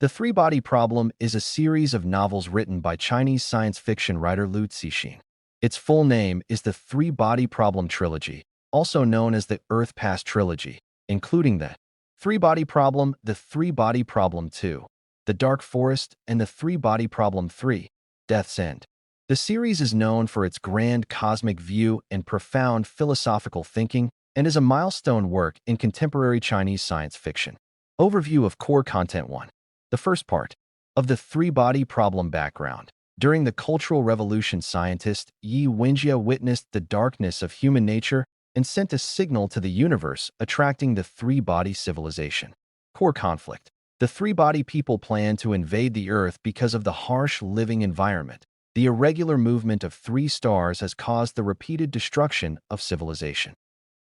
The Three-Body Problem is a series of novels written by Chinese science fiction writer Liu Cixin. Its full name is the Three-Body Problem Trilogy, also known as the Earth Past Trilogy, including the Three-Body Problem, the Three-Body Problem 2, the Dark Forest, and the Three-Body Problem 3, Death's End. The series is known for its grand cosmic view and profound philosophical thinking, and is a milestone work in contemporary Chinese science fiction. Overview of core content 1. The first part of the Three-Body Problem background. During the Cultural Revolution, scientist Yi Wenjie witnessed the darkness of human nature and sent a signal to the universe, attracting the three-body civilization. Core conflict. The three-body people plan to invade the Earth because of the harsh living environment. The irregular movement of three stars has caused the repeated destruction of civilization.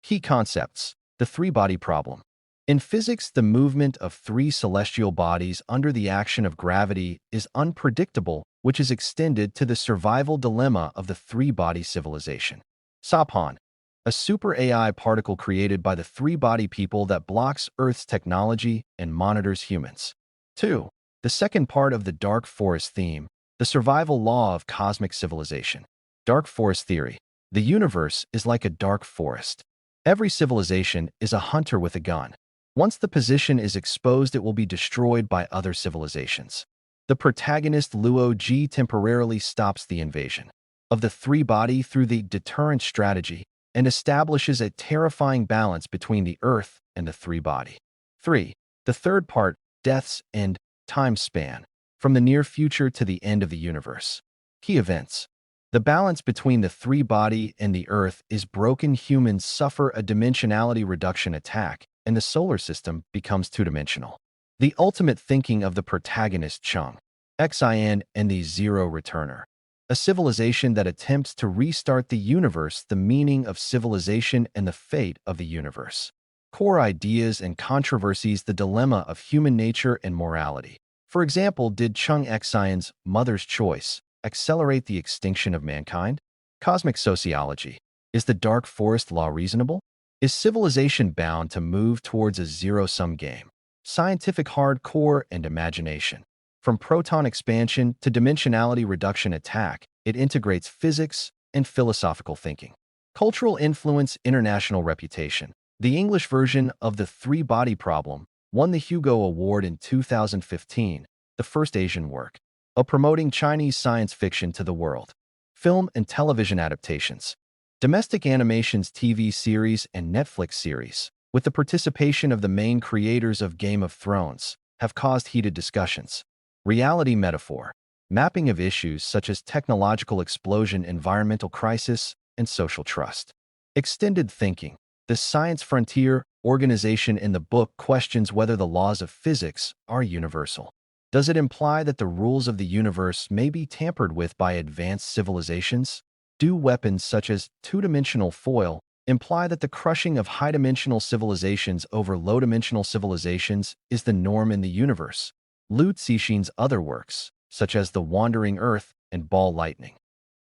Key concepts. The three-body problem. In physics, the movement of three celestial bodies under the action of gravity is unpredictable, which is extended to the survival dilemma of the three-body civilization. Saphan, a super AI particle created by the three-body people that blocks Earth's technology and monitors humans. 2. The second part of the Dark Forest theme, the survival law of cosmic civilization. Dark Forest theory. The universe is like a dark forest. Every civilization is a hunter with a gun. Once the position is exposed, it will be destroyed by other civilizations. The protagonist Luo Ji temporarily stops the invasion of the three-body through the deterrent strategy and establishes a terrifying balance between the Earth and the three-body. 3. The third part, Death's End, time span. From the near future to the end of the universe. Key events. The balance between the three-body and the Earth is broken. Humans suffer a dimensionality reduction attack, and the solar system becomes two-dimensional. The ultimate thinking of the protagonist Cheng, Xin, and the Zero Returner. A civilization that attempts to restart the universe, the meaning of civilization and the fate of the universe. Core ideas and controversies, the dilemma of human nature and morality. For example, did Cheng Xin's mother's choice accelerate the extinction of mankind? Cosmic sociology. Is the dark forest law reasonable? Is civilization bound to move towards a zero-sum game? Scientific hardcore and imagination. From proton expansion to dimensionality reduction attack, it integrates physics and philosophical thinking. Cultural influence, international reputation. The English version of the Three-Body Problem won the Hugo Award in 2015, the first Asian work of promoting Chinese science fiction to the world. Film and television adaptations. Domestic animations, TV series, and Netflix series, with the participation of the main creators of Game of Thrones, have caused heated discussions. Reality metaphor. Mapping of issues such as technological explosion, environmental crisis, and social trust. Extended thinking. The Science Frontier organization in the book questions whether the laws of physics are universal. Does it imply that the rules of the universe may be tampered with by advanced civilizations? Do weapons such as two-dimensional foil imply that the crushing of high-dimensional civilizations over low-dimensional civilizations is the norm in the universe? Liu Cixin's other works, such as The Wandering Earth and Ball Lightning,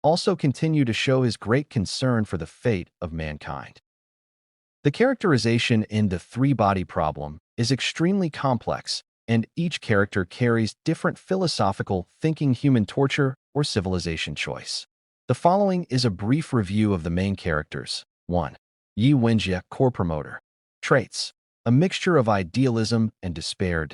also continue to show his great concern for the fate of mankind. The characterization in The Three-Body Problem is extremely complex, and each character carries different philosophical thinking, human torture, or civilization choice. The following is a brief review of the main characters. 1. Yi Wenjie, core promoter. Traits. A mixture of idealism and despair.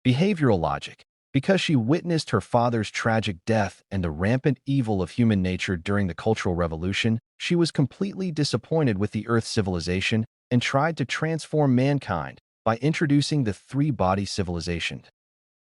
Behavioral logic. Because she witnessed her father's tragic death and the rampant evil of human nature during the Cultural Revolution, she was completely disappointed with the Earth civilization and tried to transform mankind by introducing the three-body civilization.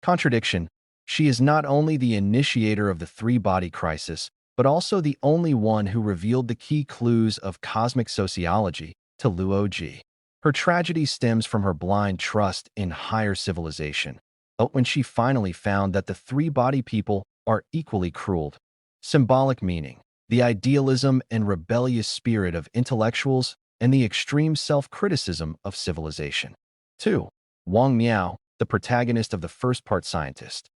Contradiction. She is not only the initiator of the three-body crisis, but also the only one who revealed the key clues of cosmic sociology to Luo Ji. Her tragedy stems from her blind trust in higher civilization, but when she finally found that the three-body people are equally cruel. Symbolic meaning. The idealism and rebellious spirit of intellectuals and the extreme self-criticism of civilization. 2. Wang Miao, the protagonist of the first part, scientist.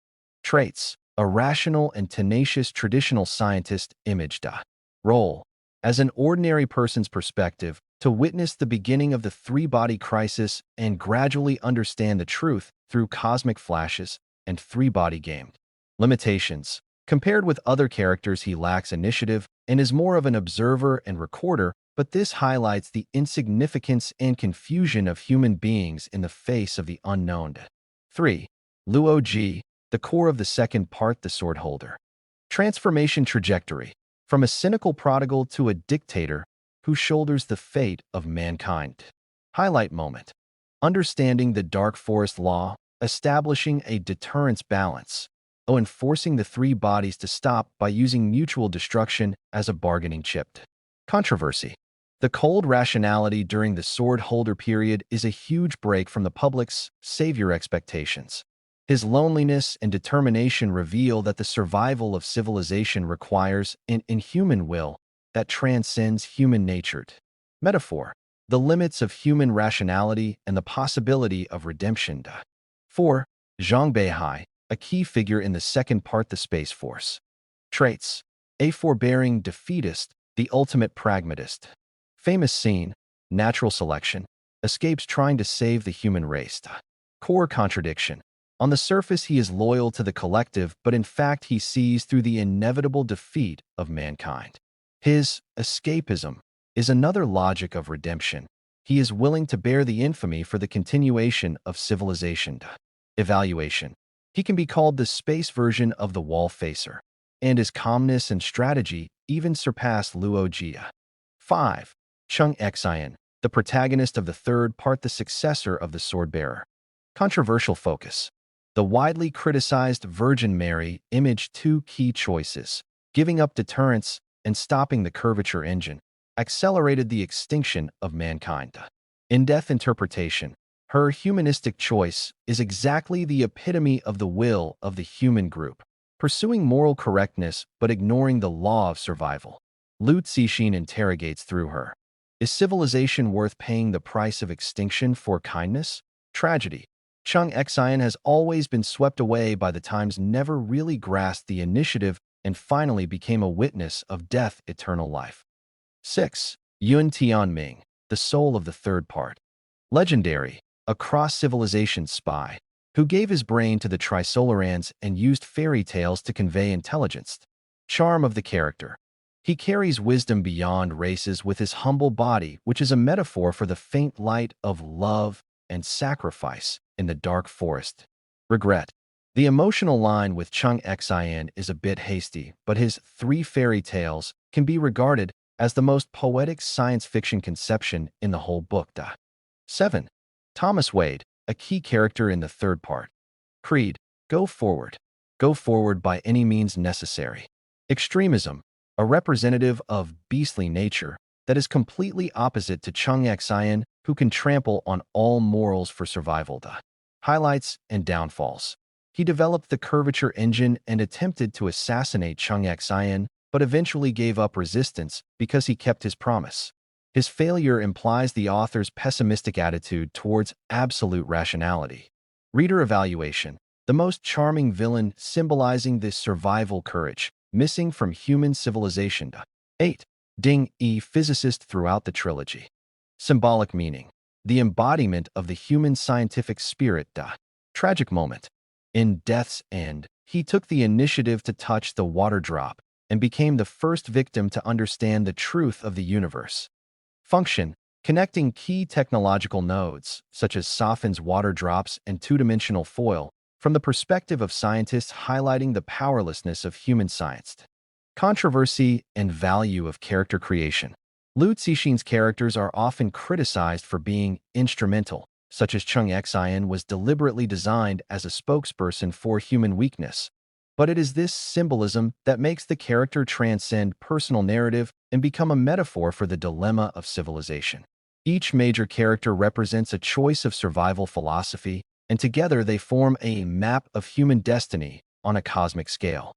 Traits. A rational and tenacious traditional scientist. Image. Role. As an ordinary person's perspective, to witness the beginning of the three-body crisis and gradually understand the truth through cosmic flashes and three-body game. Limitations. Compared with other characters, he lacks initiative and is more of an observer and recorder, but this highlights the insignificance and confusion of human beings in the face of the unknown. 3. Luo Ji, the core of the second part, the sword holder. Transformation trajectory. From a cynical prodigal to a dictator who shoulders the fate of mankind. Highlight moment. Understanding the dark forest law, establishing a deterrence balance, enforcing the three bodies to stop by using mutual destruction as a bargaining chip. Controversy. The cold rationality during the sword holder period is a huge break from the public's savior expectations. His loneliness and determination reveal that the survival of civilization requires an inhuman will that transcends human nature. Metaphor. The limits of human rationality and the possibility of redemption. 4. Zhang Beihai, a key figure in the second part, the Space Force. Traits. A forbearing defeatist, the ultimate pragmatist. Famous scene, natural selection, escapes trying to save the human race. Core contradiction. On the surface, he is loyal to the collective, but in fact, he sees through the inevitable defeat of mankind. His escapism is another logic of redemption. He is willing to bear the infamy for the continuation of civilization. Evaluation. He can be called the space version of the wall facer, and his calmness and strategy even surpass Luo Jia. 5. Chung Xian, the protagonist of the third part, the successor of the sword-bearer. Controversial focus. The widely criticized Virgin Mary imaged two key choices: giving up deterrence and stopping the curvature engine, accelerated the extinction of mankind. In-depth interpretation. Her humanistic choice is exactly the epitome of the will of the human group, pursuing moral correctness but ignoring the law of survival. Lu Cixin interrogates through her. Is civilization worth paying the price of extinction for kindness? Tragedy. Chung Xian has always been swept away by the times, never really grasped the initiative, and finally became a witness of death, eternal life. 6. Yun Tianming, the soul of the third part. Legendary, a cross-civilization spy who gave his brain to the Trisolarans and used fairy tales to convey intelligence. Charm of the character. He carries wisdom beyond races with his humble body, which is a metaphor for the faint light of love and sacrifice in the dark forest. Regret. The emotional line with Chung Xian is a bit hasty, but his three fairy tales can be regarded as the most poetic science fiction conception in the whole book. 7. Thomas Wade, a key character in the third part. Creed. Go forward. Go forward by any means necessary. Extremism. A representative of beastly nature that is completely opposite to Chung Xian, who can trample on all morals for survival. Highlights and downfalls. He developed the curvature engine and attempted to assassinate Chung Xian, but eventually gave up resistance because he kept his promise. His failure implies the author's pessimistic attitude towards absolute rationality. Reader evaluation. The most charming villain, symbolizing this survival courage missing from human civilization. 8. Ding Yi, physicist throughout the trilogy. Symbolic meaning. The embodiment of the human scientific spirit. Tragic moment. In Death's End, he took the initiative to touch the water drop and became the first victim to understand the truth of the universe. Function. Connecting key technological nodes, such as Sophin's water drops and two-dimensional foil, from the perspective of scientists, highlighting the powerlessness of human science. Controversy and value of character creation. Lu Cixin's characters are often criticized for being instrumental, such as Chung Xian was deliberately designed as a spokesperson for human weakness. But it is this symbolism that makes the character transcend personal narrative and become a metaphor for the dilemma of civilization. Each major character represents a choice of survival philosophy, and together they form a map of human destiny on a cosmic scale.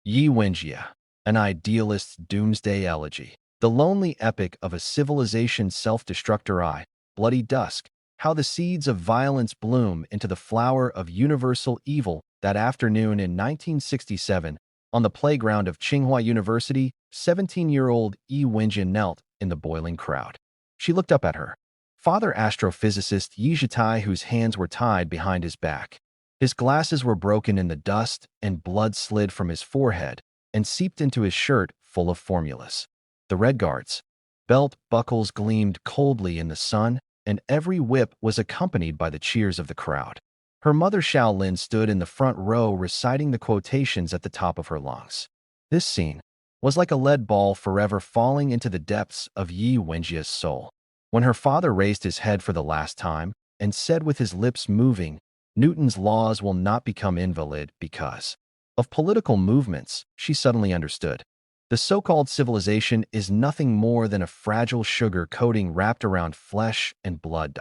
Yi Wenjie, an idealist's doomsday elegy. The lonely epic of a civilization self-destructor. Bloody Dusk, how the seeds of violence bloom into the flower of universal evil. That afternoon in 1967, on the playground of Tsinghua University, 17-year-old Yi Wenjie knelt in the boiling crowd. She looked up at her father, astrophysicist Yi Zhitai, whose hands were tied behind his back. His glasses were broken in the dust, and blood slid from his forehead and seeped into his shirt full of formulas. The Red Guards' belt buckles gleamed coldly in the sun, and every whip was accompanied by the cheers of the crowd. Her mother Shaolin stood in the front row reciting the quotations at the top of her lungs. This scene was like a lead ball forever falling into the depths of Yi Wenjie's soul. When her father raised his head for the last time and said with his lips moving, "Newton's laws will not become invalid because of political movements," she suddenly understood. The so-called civilization is nothing more than a fragile sugar coating wrapped around flesh and blood.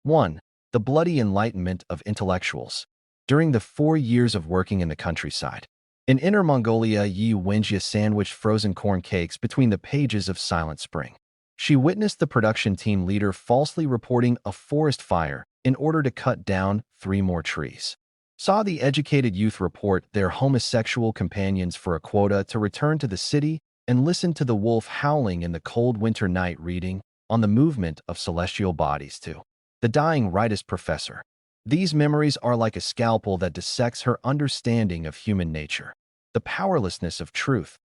1. The bloody enlightenment of intellectuals. During the 4 years of working in the countryside, in Inner Mongolia, Yi Wenjie sandwiched frozen corn cakes between the pages of Silent Spring. She witnessed the production team leader falsely reporting a forest fire in order to cut down 3 more trees. Saw the educated youth report their homosexual companions for a quota to return to the city, and listened to the wolf howling in the cold winter night reading on the movement of celestial bodies to the dying rightist professor. These memories are like a scalpel that dissects her understanding of human nature. The powerlessness of truth.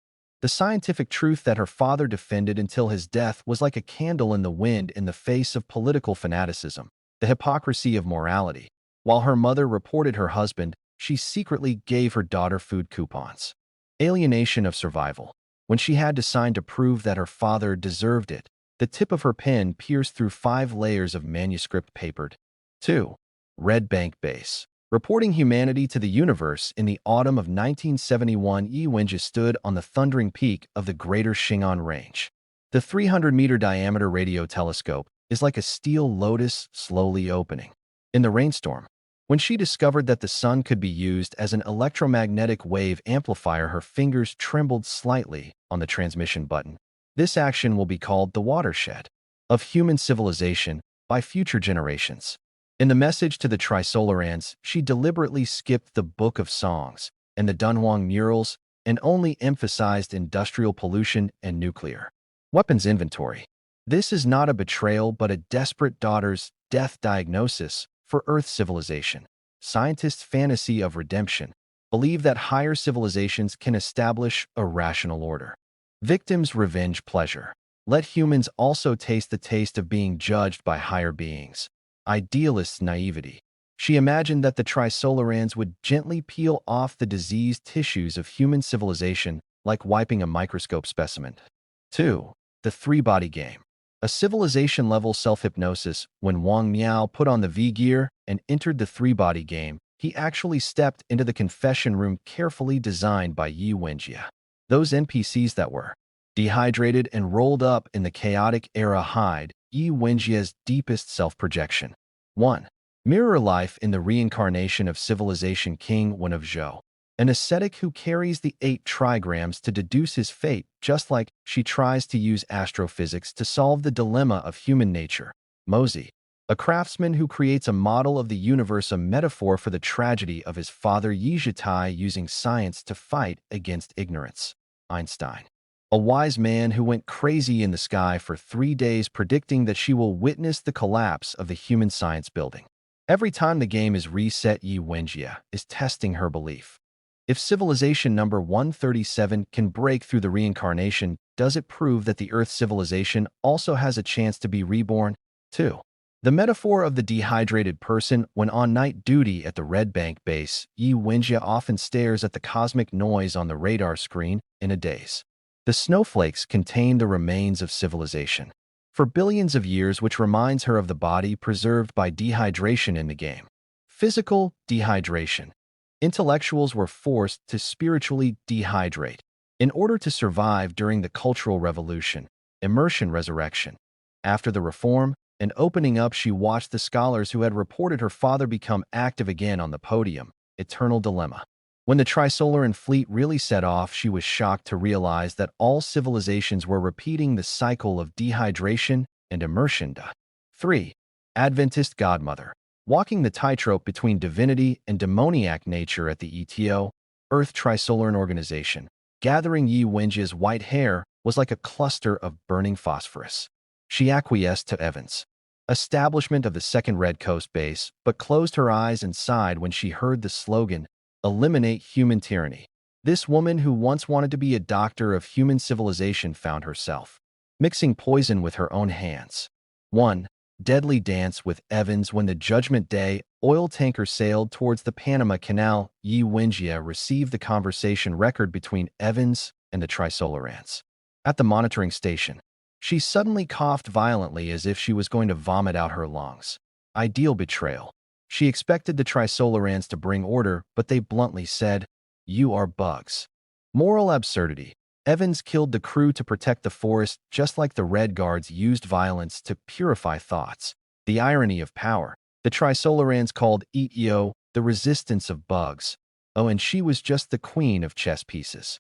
The scientific truth that her father defended until his death was like a candle in the wind in the face of political fanaticism. The hypocrisy of morality. While her mother reported her husband, she secretly gave her daughter food coupons. Alienation of survival. When she had to sign to prove that her father deserved it, the tip of her pen pierced through 5 layers of manuscript papered. 2. Red Bank Base. Reporting humanity to the universe in the autumn of 1971, Yi Wenjie stood on the thundering peak of the Greater Shingon Range. The 300-meter diameter radio telescope is like a steel lotus slowly opening. In the rainstorm, when she discovered that the sun could be used as an electromagnetic wave amplifier, her fingers trembled slightly on the transmission button. This action will be called the watershed of human civilization by future generations. In the message to the Trisolarans, she deliberately skipped the Book of Songs and the Dunhuang murals and only emphasized industrial pollution and nuclear weapons inventory. This is not a betrayal but a desperate daughter's death diagnosis for Earth civilization. Scientists' fantasy of redemption believe that higher civilizations can establish a rational order. Victims' revenge pleasure. Let humans also taste the taste of being judged by higher beings. Idealist's naivety. She imagined that the Trisolarans would gently peel off the diseased tissues of human civilization like wiping a microscope specimen. 2. The 3-body game. A civilization-level self-hypnosis. When Wang Miao put on the V-gear and entered the 3-body game, he actually stepped into the confession room carefully designed by Yi Wenjie. Those NPCs that were dehydrated and rolled up in the chaotic era hide Yi Wenjie's deepest self-projection. 1. Mirror life in the reincarnation of civilization King Wen of Zhou. An ascetic who carries the 8 trigrams to deduce his fate, just like she tries to use astrophysics to solve the dilemma of human nature. Mozi. A craftsman who creates a model of the universe, a metaphor for the tragedy of his father Yi Zhitai using science to fight against ignorance. Einstein. A wise man who went crazy in the sky for 3 days predicting that she will witness the collapse of the human science building. Every time the game is reset, Yi Wenjie is testing her belief. If civilization number 137 can break through the reincarnation, does it prove that the Earth civilization also has a chance to be reborn? 2. The metaphor of the dehydrated person. When on night duty at the Red Bank base, Yi Wenjie often stares at the cosmic noise on the radar screen in a daze. The snowflakes contain the remains of civilization for billions of years, which reminds her of the body preserved by dehydration in the game. Physical dehydration. Intellectuals were forced to spiritually dehydrate in order to survive during the Cultural Revolution. Immersion resurrection. After the reform and opening up, she watched the scholars who had reported her father become active again on the podium. Eternal dilemma. When the Trisolaran fleet really set off, she was shocked to realize that all civilizations were repeating the cycle of dehydration and immersion. 3. Adventist godmother. Walking the tightrope between divinity and demoniac nature at the ETO, Earth Trisolaran Organization. Gathering Yi Wenjie's white hair was like a cluster of burning phosphorus. She acquiesced to Evans' establishment of the second Red Coast base, but closed her eyes and sighed when she heard the slogan, "Eliminate human tyranny." This woman who once wanted to be a doctor of human civilization found herself mixing poison with her own hands. 1. Deadly Dance with Evans. When the Judgment Day oil tanker sailed towards the Panama Canal, Yi Wenjie received the conversation record between Evans and the Trisolarans. At the monitoring station, she suddenly coughed violently as if she was going to vomit out her lungs. Ideal betrayal. She expected the Trisolarans to bring order, but they bluntly said, "You are bugs." Moral absurdity. Evans killed the crew to protect the forest, just like the Red Guards used violence to purify thoughts. The irony of power. The Trisolarans called EEO the resistance of bugs. Oh, and she was just the queen of chess pieces.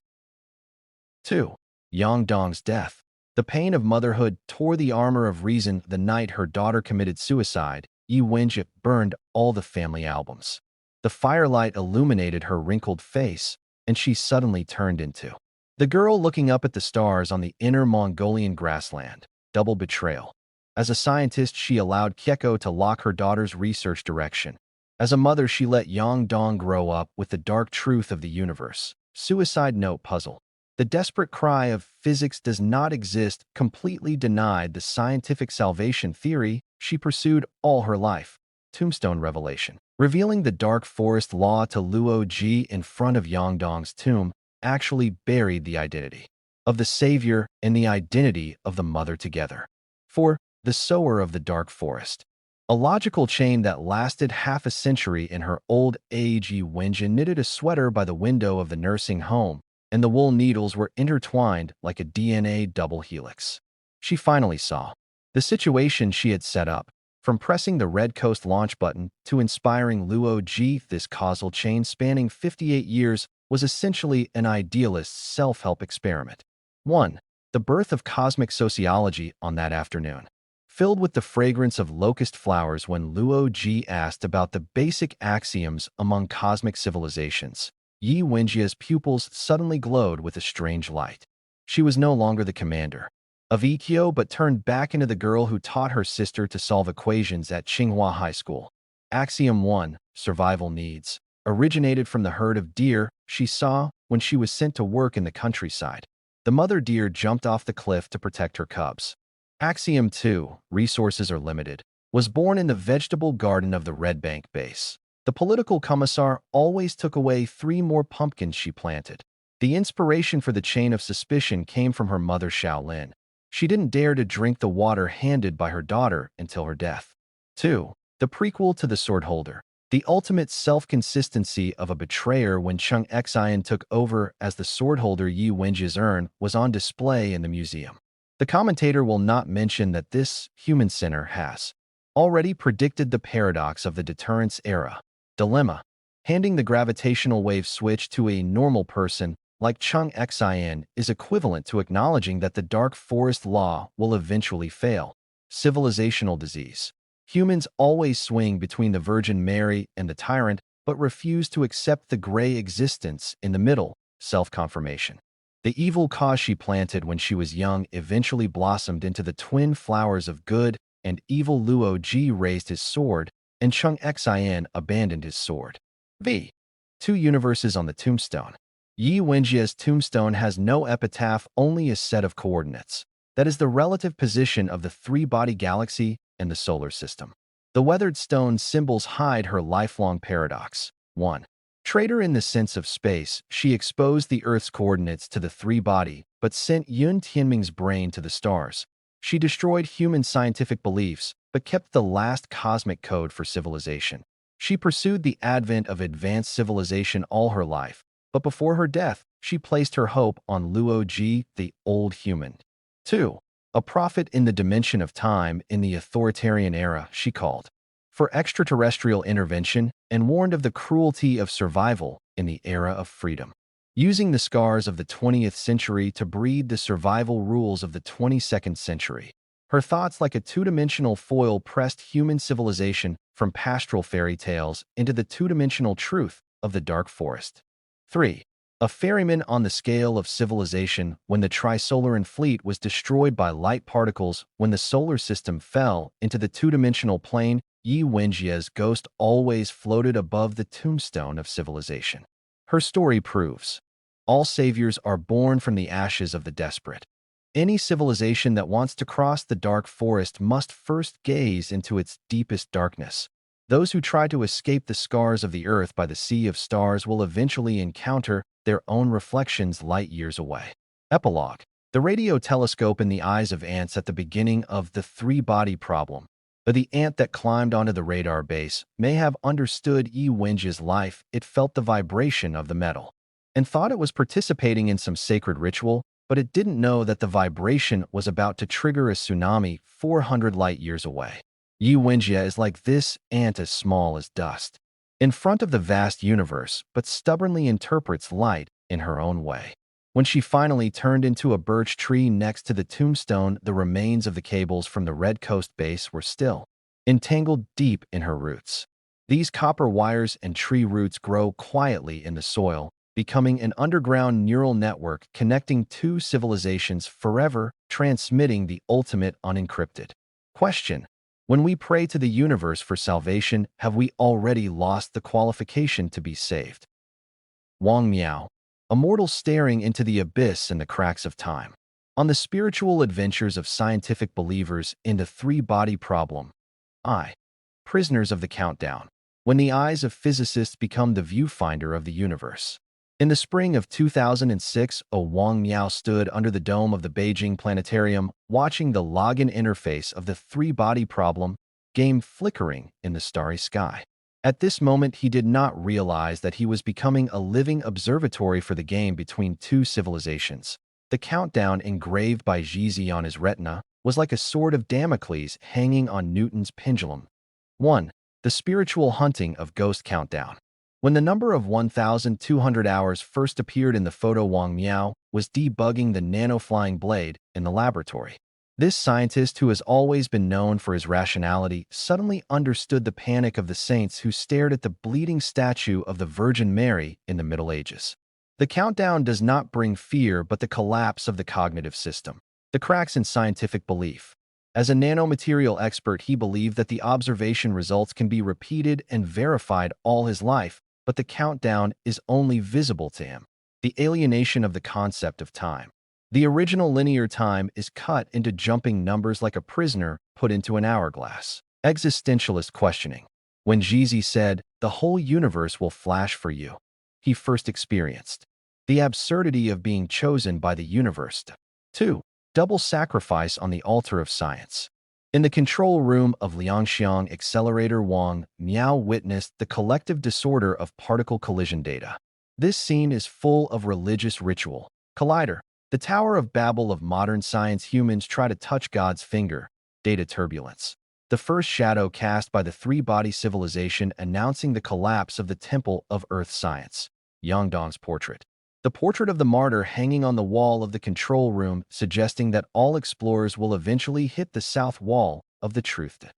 2. Yang Dong's death. The pain of motherhood tore the armor of reason the night her daughter committed suicide. Yi Wenjie burned all the family albums. The firelight illuminated her wrinkled face, and she suddenly turned into the girl looking up at the stars on the inner Mongolian grassland. Double betrayal. As a scientist, she allowed Kieko to lock her daughter's research direction. As a mother, she let Yang Dong grow up with the dark truth of the universe. Suicide note puzzle. The desperate cry of "physics does not exist" completely denied the scientific salvation theory she pursued all her life. Tombstone revelation. Revealing the dark forest law to Luo Ji in front of Yang Dong's tomb actually buried the identity of the savior and the identity of the mother together. 4. The sower of the dark forest. A logical chain that lasted half a century. In her old age, Yi Wenjie knitted a sweater by the window of the nursing home, and the wool needles were intertwined like a DNA double helix. She finally saw the situation she had set up. From pressing the Red Coast launch button to inspiring Luo Ji, this causal chain spanning 58 years was essentially an idealist's self-help experiment. 1. The birth of cosmic sociology. On that afternoon, filled with the fragrance of locust flowers, when Luo Ji asked about the basic axioms among cosmic civilizations, Yi Wenjie's pupils suddenly glowed with a strange light. She was no longer the commander of Ikkyo, but turned back into the girl who taught her sister to solve equations at Tsinghua High School. Axiom 1. Survival needs. Originated from the herd of deer she saw when she was sent to work in the countryside. The mother deer jumped off the cliff to protect her cubs. Axiom 2. Resources are limited. Was born in the vegetable garden of the Red Bank base. The political commissar always took away 3 more pumpkins she planted. The inspiration for the chain of suspicion came from her mother Shaolin. She didn't dare to drink the water handed by her daughter until her death. 2. The prequel to the Sword Holder. The ultimate self-consistency of a betrayer. When Chung Xian took over as the Sword Holder, Yi Wenjie's urn was on display in the museum. The commentator will not mention that this human sinner has already predicted the paradox of the deterrence era. Dilemma. Handing the gravitational wave switch to a normal person like Chung Xian is equivalent to acknowledging that the dark forest law will eventually fail. Civilizational disease. Humans always swing between the Virgin Mary and the tyrant, but refuse to accept the gray existence in the middle. Self-confirmation. The evil cause she planted when she was young eventually blossomed into the twin flowers of good and evil. Luo Ji raised his sword, and Chung Xian abandoned his sword. 2 universes on the tombstone. Yi Wenjie's tombstone has no epitaph, only a set of coordinates. That is the relative position of the 3-body galaxy and the solar system. The weathered stone symbols hide her lifelong paradox. 1. Traitor in the sense of space, she exposed the Earth's coordinates to the 3-body, but sent Yun Tianming's brain to the stars. She destroyed human scientific beliefs, but kept the last cosmic code for civilization. She pursued the advent of advanced civilization all her life, but before her death, she placed her hope on Luo Ji, the old human. 2. A prophet in the dimension of time. In the authoritarian era, she called for extraterrestrial intervention and warned of the cruelty of survival in the era of freedom. Using the scars of the 20th century to breed the survival rules of the 22nd century. Her thoughts, like a 2-dimensional foil, pressed human civilization from pastoral fairy tales into the 2-dimensional truth of the dark forest. 3. a ferryman on the scale of civilization when the Trisolaran fleet was destroyed by light particles when the solar system fell into the two-dimensional plane. Yi Wenjie's ghost always floated above the tombstone of civilization. Her story proves, all saviors are born from the ashes of the desperate. Any civilization that wants to cross the dark forest must first gaze into its deepest darkness. Those who try to escape the scars of the earth by the sea of stars will eventually encounter their own reflections light years away. Epilogue. The radio telescope in the eyes of ants at the beginning of the three-body problem. The ant that climbed onto the radar base may have understood Yi Wenjie's life. It felt the vibration of the metal and thought it was participating in some sacred ritual, but it didn't know that the vibration was about to trigger a tsunami 400 light years away. Yi Wenjie is like this ant, as small as dust, in front of the vast universe, but stubbornly interprets light in her own way. When she finally turned into a birch tree next to the tombstone, the remains of the cables from the Red Coast base were still entangled deep in her roots. These copper wires and tree roots grow quietly in the soil, becoming an underground neural network connecting two civilizations forever, transmitting the ultimate unencrypted. Question: when we pray to the universe for salvation, have we already lost the qualification to be saved? Wang Miao, a mortal staring into the abyss and the cracks of time. On the spiritual adventures of scientific believers in the three-body problem. Prisoners of the countdown. When the eyes of physicists become the viewfinder of the universe. In the spring of 2006, Wang Miao stood under the dome of the Beijing Planetarium, watching the login interface of the three-body problem game flickering in the starry sky. At this moment, he did not realize that he was becoming a living observatory for the game between two civilizations. The countdown engraved by Jizi on his retina was like a sword of Damocles hanging on Newton's pendulum. 1. The spiritual hunting of Ghost Countdown. When the number of 1,200 hours first appeared in the photo, Wang Miao was debugging the nano-flying blade in the laboratory. This scientist, who has always been known for his rationality, suddenly understood the panic of the saints who stared at the bleeding statue of the Virgin Mary in the Middle Ages. The countdown does not bring fear, but the collapse of the cognitive system. The cracks in scientific belief. As a nanomaterial expert, he believed that the observation results can be repeated and verified all his life, but the countdown is only visible to him. The alienation of the concept of time. The original linear time is cut into jumping numbers like a prisoner put into an hourglass. Existentialist questioning. When Jizi said, "The whole universe will flash for you," he first experienced the absurdity of being chosen by the universe. 2. Double sacrifice on the altar of science. In the control room of Liangxiang Accelerator, Wang Miao witnessed the collective disorder of particle collision data. This scene is full of religious ritual. Collider. The Tower of Babel of modern science. Humans try to touch God's finger. Data turbulence. The first shadow cast by the three-body civilization announcing the collapse of the temple of earth science. Yangdong's portrait. The portrait of the martyr hanging on the wall of the control room, suggesting that all explorers will eventually hit the south wall of the truth.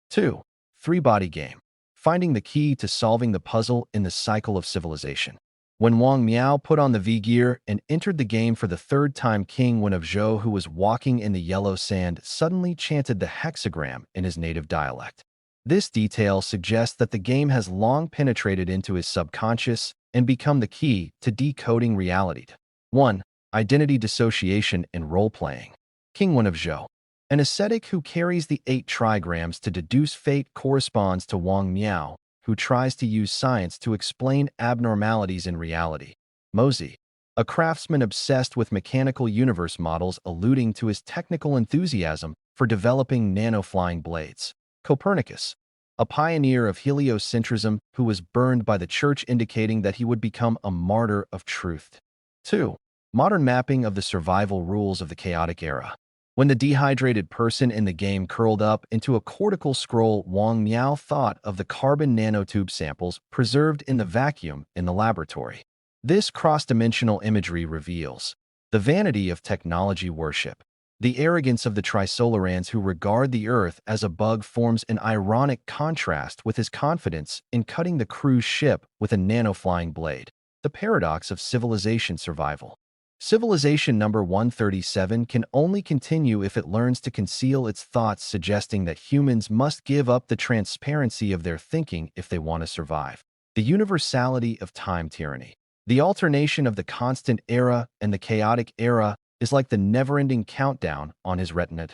2. Three-body game. Finding the key to solving the puzzle in the cycle of civilization. When Wang Miao put on the V-gear and entered the game for the third time, King Wen of Zhou, who was walking in the yellow sand, suddenly chanted the hexagram in his native dialect. This detail suggests that the game has long penetrated into his subconscious and become the key to decoding reality. 1. Identity dissociation in role-playing. King Wen of Zhou, an ascetic who carries the 8 trigrams to deduce fate, corresponds to Wang Miao, who tries to use science to explain abnormalities in reality. Mozi, a craftsman obsessed with mechanical universe models, alluding to his technical enthusiasm for developing nano-flying blades. Copernicus, a pioneer of heliocentrism who was burned by the church, indicating that he would become a martyr of truth. 2. Modern mapping of the survival rules of the chaotic era. When the dehydrated person in the game curled up into a cortical scroll, Wang Miao thought of the carbon nanotube samples preserved in the vacuum in the laboratory. This cross-dimensional imagery reveals the vanity of technology worship. The arrogance of the Trisolarans who regard the Earth as a bug forms an ironic contrast with his confidence in cutting the cruise ship with a nano-flying blade. The paradox of civilization survival. Civilization number 137 can only continue if it learns to conceal its thoughts, suggesting that humans must give up the transparency of their thinking if they want to survive. The universality of time tyranny. The alternation of the constant era and the chaotic era is like the never-ending countdown on his retina.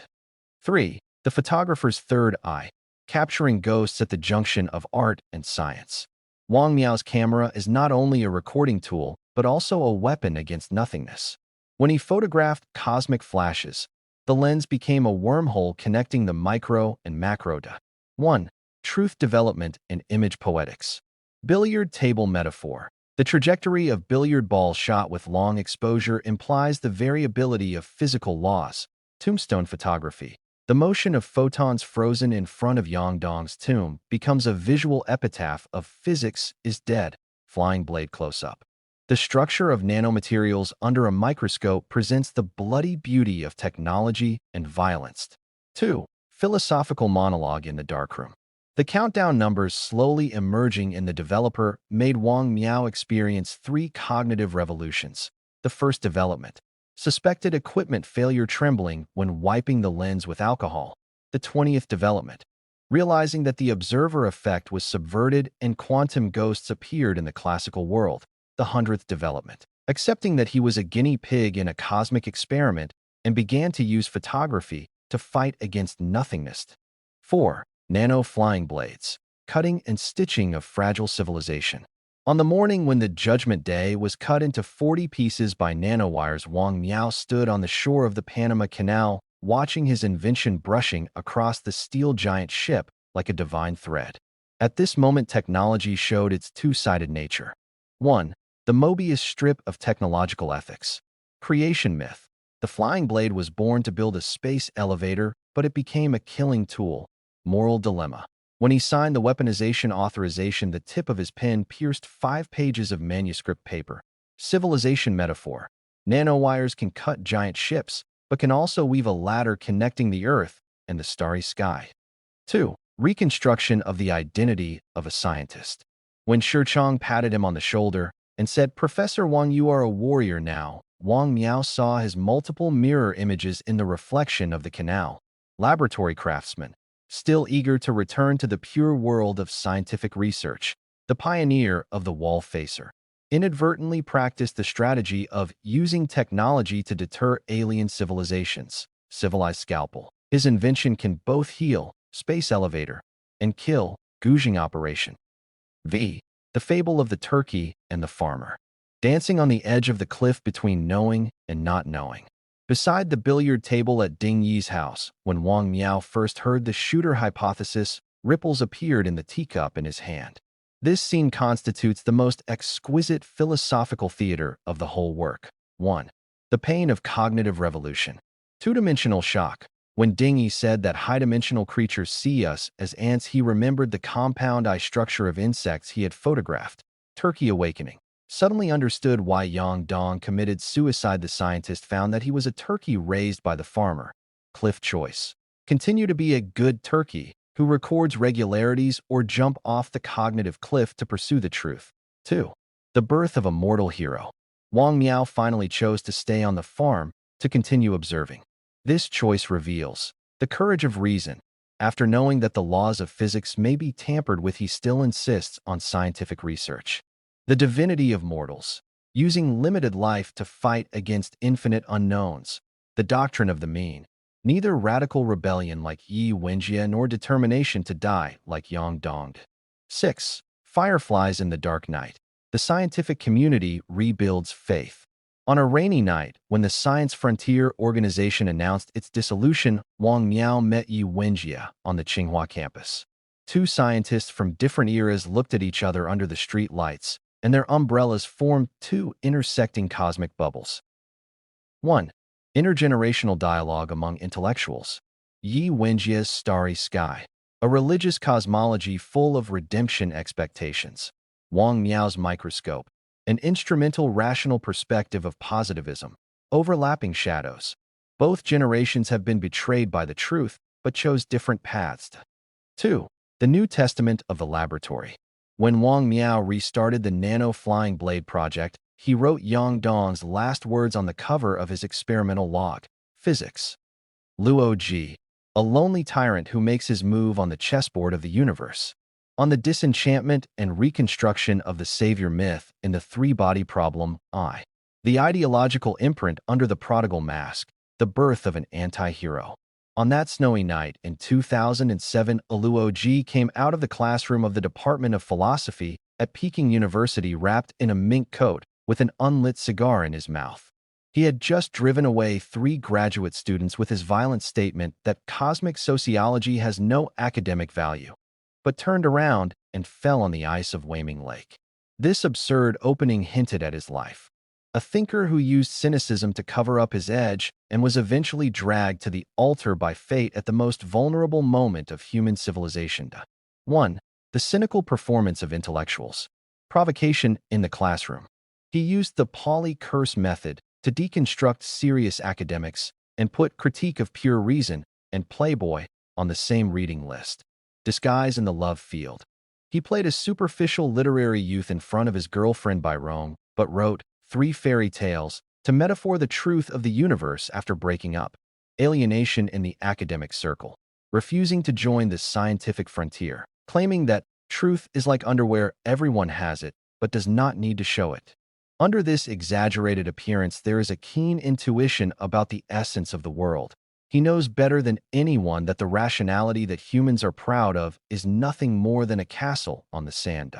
3. The photographer's third eye, capturing ghosts at the junction of art and science. Wang Miao's camera is not only a recording tool, but also a weapon against nothingness. When he photographed cosmic flashes, the lens became a wormhole connecting the micro and macro. 1. Truth development and image poetics. Billiard table metaphor. The trajectory of billiard balls shot with long exposure implies the variability of physical laws. Tombstone photography. The motion of photons frozen in front of Yang Dong's tomb becomes a visual epitaph of physics is dead. Flying blade close-up. The structure of nanomaterials under a microscope presents the bloody beauty of technology and violence. 2. Philosophical monologue in the darkroom. The countdown numbers slowly emerging in the developer made Wang Miao experience 3 cognitive revolutions. The first development. Suspected equipment failure trembling when wiping the lens with alcohol. The 20th development. Realizing that the observer effect was subverted and quantum ghosts appeared in the classical world. The 100th development. Accepting that he was a guinea pig in a cosmic experiment and began to use photography to fight against nothingness. 4. Nano flying blades. Cutting and stitching of fragile civilization. On the morning when the Judgment Day was cut into 40 pieces by nanowires, Wang Miao stood on the shore of the Panama Canal, watching his invention brushing across the steel giant ship like a divine thread. At this moment, technology showed its two-sided nature. 1. The Mobius strip of technological ethics. Creation myth. The flying blade was born to build a space elevator, but it became a killing tool. Moral dilemma. When he signed the weaponization authorization, the tip of his pen pierced 5 pages of manuscript paper. Civilization metaphor. Nanowires can cut giant ships, but can also weave a ladder connecting the Earth and the starry sky. 2. Reconstruction of the identity of a scientist. When Shirchong patted him on the shoulder and said, "Professor Wang, you are a warrior now," Wang Miao saw his multiple mirror images in the reflection of the canal. Laboratory craftsman. Still eager to return to the pure world of scientific research, the pioneer of the wall facer inadvertently practiced the strategy of using technology to deter alien civilizations. Civilized scalpel. His invention can both heal, space elevator, and kill, gouging operation. V. The fable of the turkey and the farmer. Dancing on the edge of the cliff between knowing and not knowing. Beside the billiard table at Ding Yi's house, when Wang Miao first heard the shooter hypothesis, ripples appeared in the teacup in his hand. This scene constitutes the most exquisite philosophical theater of the whole work. 1. The pain of cognitive revolution. Two-dimensional shock. When Ding Yi said that high-dimensional creatures see us as ants, he remembered the compound eye structure of insects he had photographed. Turkey awakening. Suddenly understood why Yang Dong committed suicide. The scientist found that he was a turkey raised by the farmer. Cliff choice. Continue to be a good turkey who records regularities or jump off the cognitive cliff to pursue the truth. 2. The birth of a mortal hero. Wang Miao finally chose to stay on the farm to continue observing. This choice reveals the courage of reason. After knowing that the laws of physics may be tampered with, he still insists on scientific research. The divinity of mortals, using limited life to fight against infinite unknowns. The doctrine of the mean. Neither radical rebellion like Yi Wenjie nor determination to die like Yang Dong. 6. Fireflies in the dark night. The scientific community rebuilds faith. On a rainy night, when the Science Frontier Organization announced its dissolution, Wang Miao met Yi Wenjie on the Tsinghua campus. 2 scientists from different eras looked at each other under the street lights, and their umbrellas formed 2 intersecting cosmic bubbles. 1. Intergenerational dialogue among intellectuals. Yi Wenjie's starry sky. A religious cosmology full of redemption expectations. Wang Miao's microscope. An instrumental rational perspective of positivism. Overlapping shadows. Both generations have been betrayed by the truth, but chose different paths. 2. The New Testament of the laboratory. When Wang Miao restarted the Nano Flying Blade project, he wrote Yang Dong's last words on the cover of his experimental log, Physics. Luo Ji, a lonely tyrant who makes his move on the chessboard of the universe. On the disenchantment and reconstruction of the savior myth in the three-body problem, I. The ideological imprint under the prodigal mask, the birth of an anti-hero. On that snowy night in 2007, Luo Ji came out of the classroom of the Department of Philosophy at Peking University wrapped in a mink coat with an unlit cigar in his mouth. He had just driven away 3 graduate students with his violent statement that cosmic sociology has no academic value, but turned around and fell on the ice of Weiming Lake. This absurd opening hinted at his life. A thinker who used cynicism to cover up his edge and was eventually dragged to the altar by fate at the most vulnerable moment of human civilization. 1. The cynical performance of intellectuals. Provocation in the classroom. He used the Pauli curse method to deconstruct serious academics and put Critique of Pure Reason and Playboy on the same reading list. Disguise in the love field. He played a superficial literary youth in front of his girlfriend Byron, but wrote 3 fairy tales to metaphor the truth of the universe after breaking up. Alienation in the academic circle. Refusing to join the scientific frontier, claiming that truth is like underwear, everyone has it, but does not need to show it. Under this exaggerated appearance, there is a keen intuition about the essence of the world. He knows better than anyone that the rationality that humans are proud of is nothing more than a castle on the sand.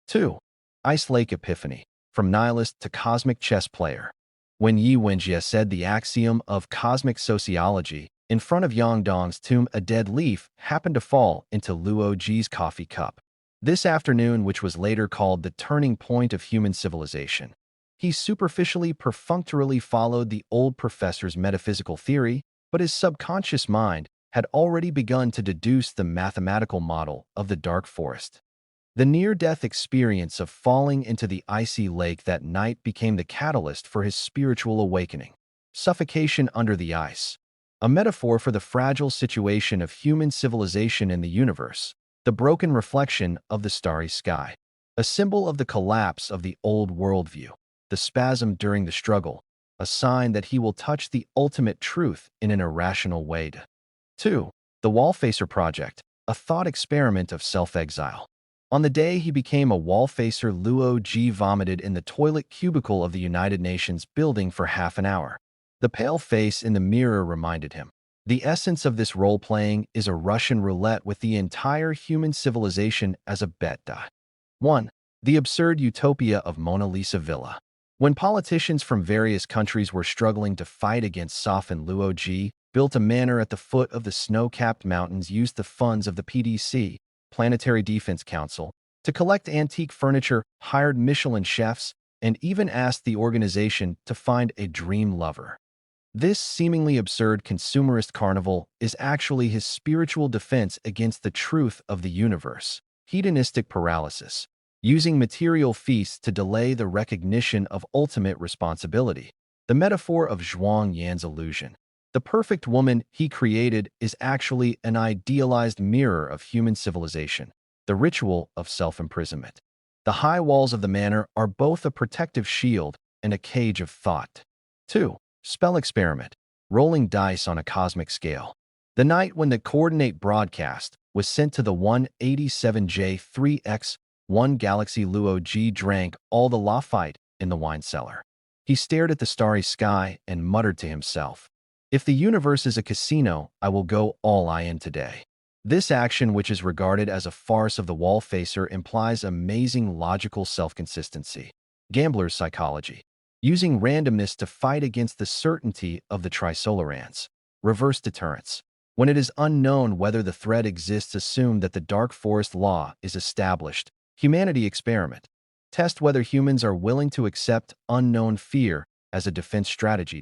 2. Ice Lake Epiphany. From nihilist to cosmic chess player. When Yi Wenjie said the axiom of cosmic sociology in front of Yang Dong's tomb, a dead leaf happened to fall into Luo Ji's coffee cup. This afternoon, which was later called the turning point of human civilization, he superficially, perfunctorily followed the old professor's metaphysical theory, but his subconscious mind had already begun to deduce the mathematical model of the dark forest. The near-death experience of falling into the icy lake that night became the catalyst for his spiritual awakening. Suffocation under the ice. A metaphor for the fragile situation of human civilization in the universe. The broken reflection of the starry sky. A symbol of the collapse of the old worldview. The spasm during the struggle. A sign that he will touch the ultimate truth in an irrational way. 2. The Wallfacer Project. A thought experiment of self-exile. On the day he became a wallfacer, Luo Ji vomited in the toilet cubicle of the United Nations building for half an hour. The pale face in the mirror reminded him. The essence of this role-playing is a Russian roulette with the entire human civilization as a bet. 1. The absurd utopia of Mona Lisa Villa. When politicians from various countries were struggling to fight against Sophin, Luo Ji built a manor at the foot of the snow-capped mountains, used the funds of the PDC, Planetary Defense Council, to collect antique furniture, hired Michelin chefs, and even asked the organization to find a dream lover. This seemingly absurd consumerist carnival is actually his spiritual defense against the truth of the universe. Hedonistic paralysis. Using material feasts to delay the recognition of ultimate responsibility. The metaphor of Zhuang Yan's illusion. The perfect woman he created is actually an idealized mirror of human civilization. The ritual of self-imprisonment. The high walls of the manor are both a protective shield and a cage of thought. 2. Spell experiment. Rolling dice on a cosmic scale. The night when the coordinate broadcast was sent to the 187J3X1 galaxy, Luo Ji drank all the Lafite in the wine cellar. He stared at the starry sky and muttered to himself, "If the universe is a casino, I will go all in today." This action, which is regarded as a farce of the wallfacer, implies amazing logical self-consistency. Gambler's psychology. Using randomness to fight against the certainty of the trisolarans. Reverse deterrence. When it is unknown whether the threat exists, assume that the dark forest law is established. Humanity experiment. Test whether humans are willing to accept unknown fear as a defense strategy.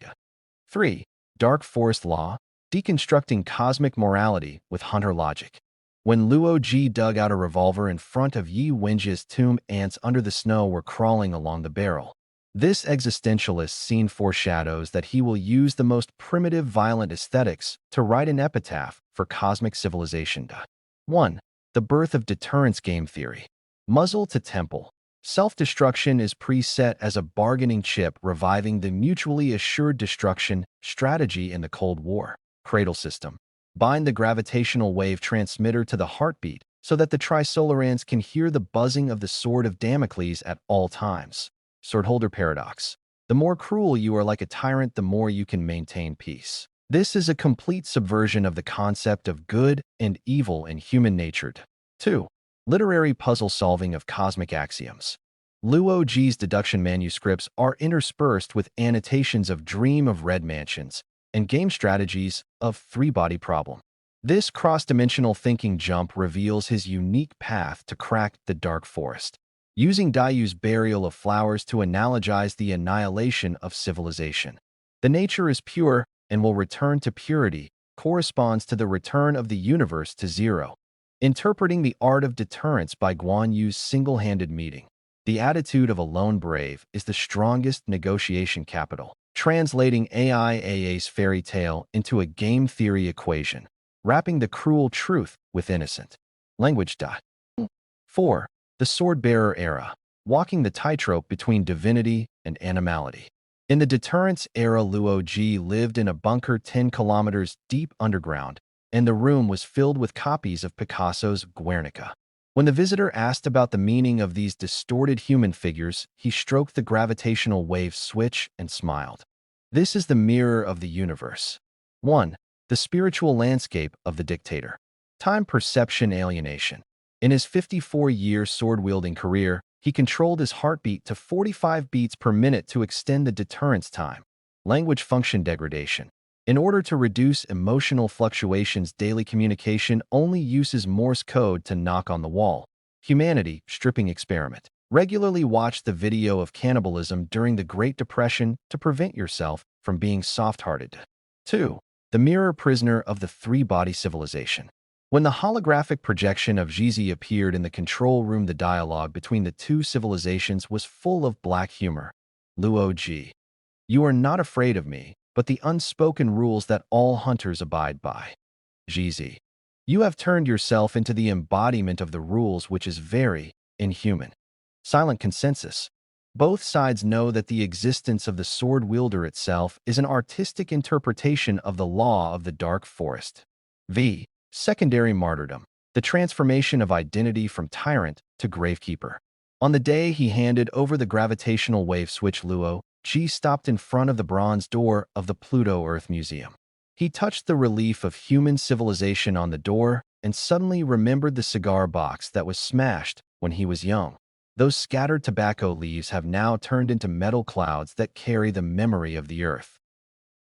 3. Dark forest law. Deconstructing cosmic morality with hunter logic. When Luo Ji dug out a revolver in front of Yi Wenjie's tomb, ants under the snow were crawling along the barrel. This existentialist scene foreshadows that he will use the most primitive violent aesthetics to write an epitaph for cosmic civilization. 1. The birth of deterrence game theory. Muzzle to temple. Self-destruction is preset as a bargaining chip, reviving the mutually assured destruction strategy in the Cold War. Cradle system. Bind the gravitational wave transmitter to the heartbeat so that the Trisolarans can hear the buzzing of the sword of Damocles at all times. Swordholder paradox. The more cruel you are like a tyrant, the more you can maintain peace. This is a complete subversion of the concept of good and evil in human nature. 2. Literary puzzle solving of cosmic axioms. Luo Ji's deduction manuscripts are interspersed with annotations of Dream of Red Mansions and game strategies of Three-Body Problem. This cross-dimensional thinking jump reveals his unique path to crack the dark forest, using Dayu's burial of flowers to analogize the annihilation of civilization. The nature is pure and will return to purity corresponds to the return of the universe to zero. Interpreting the art of deterrence by Guan Yu's single-handed meeting. The attitude of a lone brave is the strongest negotiation capital, translating AIAA's fairy tale into a game theory equation, wrapping the cruel truth with innocent language. 4. The sword-bearer era, walking the tightrope between divinity and animality. In the deterrence era, Luo Ji lived in a bunker 10 kilometers deep underground, and the room was filled with copies of Picasso's Guernica. When the visitor asked about the meaning of these distorted human figures, he stroked the gravitational wave switch and smiled. This is the mirror of the universe. 1. The spiritual landscape of the dictator. Time perception alienation. In his 54-year sword-wielding career, he controlled his heartbeat to 45 beats per minute to extend the deterrence time. Language function degradation. In order to reduce emotional fluctuations, daily communication only uses Morse code to knock on the wall. Humanity, stripping experiment. Regularly watch the video of cannibalism during the Great Depression to prevent yourself from being soft-hearted. 2. The mirror prisoner of the three-body civilization. When the holographic projection of Jizi appeared in the control room, the dialogue between the two civilizations was full of black humor. Luo Ji. You are not afraid of me, but the unspoken rules that all hunters abide by. Jizi. You have turned yourself into the embodiment of the rules, which is very inhuman. Silent consensus. Both sides know that the existence of the sword wielder itself is an artistic interpretation of the law of the dark forest. V. Secondary martyrdom. The transformation of identity from tyrant to gravekeeper. On the day he handed over the gravitational wave switch, Luo Ji stopped in front of the bronze door of the Pluto Earth Museum. He touched the relief of human civilization on the door and suddenly remembered the cigar box that was smashed when he was young. Those scattered tobacco leaves have now turned into metal clouds that carry the memory of the earth.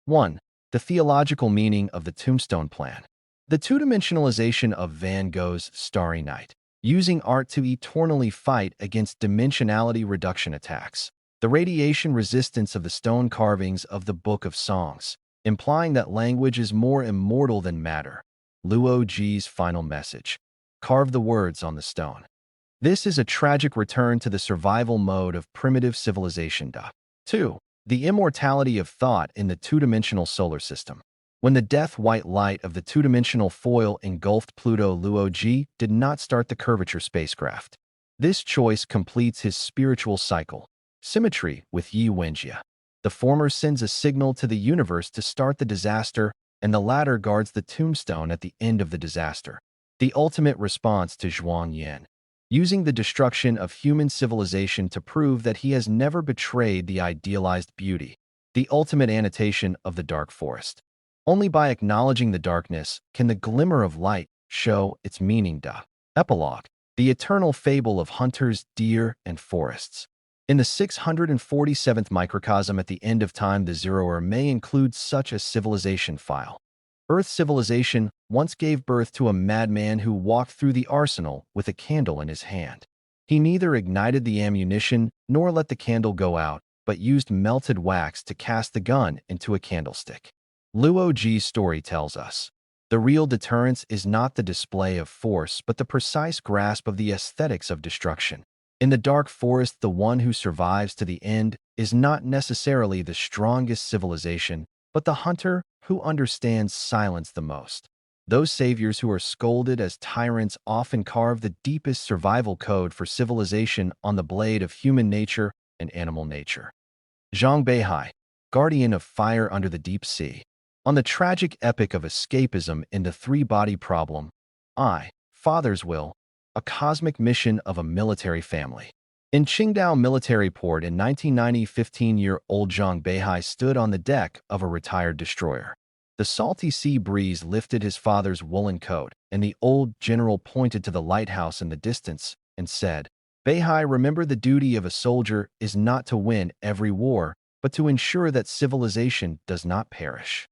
1. The theological meaning of the tombstone plan. The two-dimensionalization of Van Gogh's Starry Night, using art to eternally fight against dimensionality reduction attacks. The radiation resistance of the stone carvings of the Book of Songs, implying that language is more immortal than matter. Luo Ji's final message. Carve the words on the stone. This is a tragic return to the survival mode of primitive civilization. 2. The immortality of thought in the two-dimensional solar system. When the death-white light of the two-dimensional foil engulfed Pluto, Luo Ji did not start the curvature spacecraft. This choice completes his spiritual cycle. Symmetry with Yi Wenjie. The former sends a signal to the universe to start the disaster, and the latter guards the tombstone at the end of the disaster. The ultimate response to Zhuang Yan. Using the destruction of human civilization to prove that he has never betrayed the idealized beauty. The ultimate annotation of the dark forest. Only by acknowledging the darkness can the glimmer of light show its meaning. Epilogue. The eternal fable of hunters, deer, and forests. In the 647th microcosm at the end of time, the zeroer may include such a civilization file. Earth civilization once gave birth to a madman who walked through the arsenal with a candle in his hand. He neither ignited the ammunition nor let the candle go out, but used melted wax to cast the gun into a candlestick. Luo Ji's story tells us, the real deterrence is not the display of force but the precise grasp of the aesthetics of destruction. In the dark forest, the one who survives to the end is not necessarily the strongest civilization, but the hunter who understands silence the most. Those saviors who are scolded as tyrants often carve the deepest survival code for civilization on the blade of human nature and animal nature. Zhang Beihai, guardian of fire under the deep sea. On the tragic epic of escapism in the three-body problem, Father's Will, a cosmic mission of a military family. In Qingdao military port in 1990, 15-year-old Zhang Beihai stood on the deck of a retired destroyer. The salty sea breeze lifted his father's woolen coat, and the old general pointed to the lighthouse in the distance and said, "Beihai, remember, the duty of a soldier is not to win every war, but to ensure that civilization does not perish."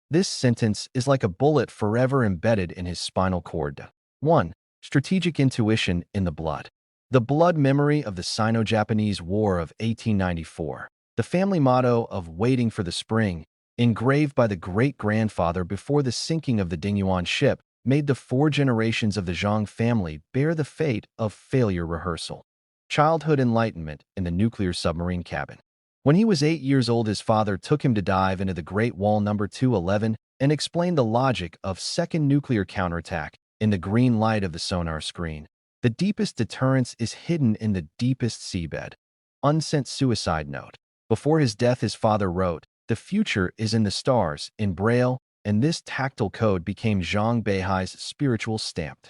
This sentence is like a bullet forever embedded in his spinal cord. 1. Strategic intuition in the blood. The blood memory of the Sino-Japanese War of 1894. The family motto of "waiting for the spring," engraved by the great-grandfather before the sinking of the Dingyuan ship, made the 4 generations of the Zhang family bear the fate of failure rehearsal. Childhood enlightenment in the nuclear submarine cabin. When he was 8 years old, his father took him to dive into the Great Wall No. 211 and explained the logic of second nuclear counterattack in the green light of the sonar screen. The deepest deterrence is hidden in the deepest seabed. Unsent suicide note. Before his death, his father wrote, "The future is in the stars," in Braille, and this tactile code became Zhang Beihai's spiritual stamp.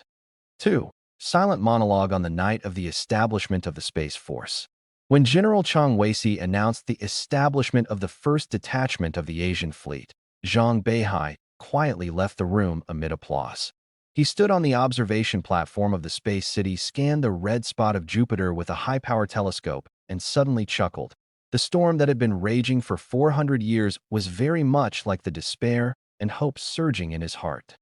2. Silent monologue on the night of the establishment of the Space Force. When General Chang Weisi announced the establishment of the first detachment of the Asian fleet, Zhang Beihai quietly left the room amid applause. He stood on the observation platform of the space city, scanned the red spot of Jupiter with a high-power telescope, and suddenly chuckled. The storm that had been raging for 400 years was very much like the despair and hope surging in his heart.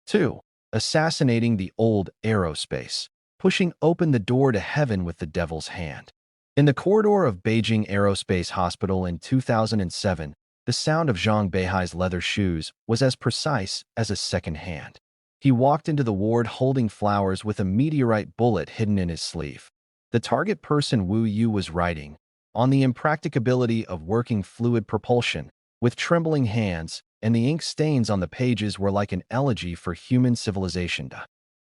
2. Assassinating the old aerospace. Pushing open the door to heaven with the devil's hand. In the corridor of Beijing Aerospace Hospital in 2007, the sound of Zhang Beihai's leather shoes was as precise as a second hand. He walked into the ward holding flowers with a meteorite bullet hidden in his sleeve. The target person, Wu Yu, was writing on the impracticability of working fluid propulsion with trembling hands, and the ink stains on the pages were like an elegy for human civilization.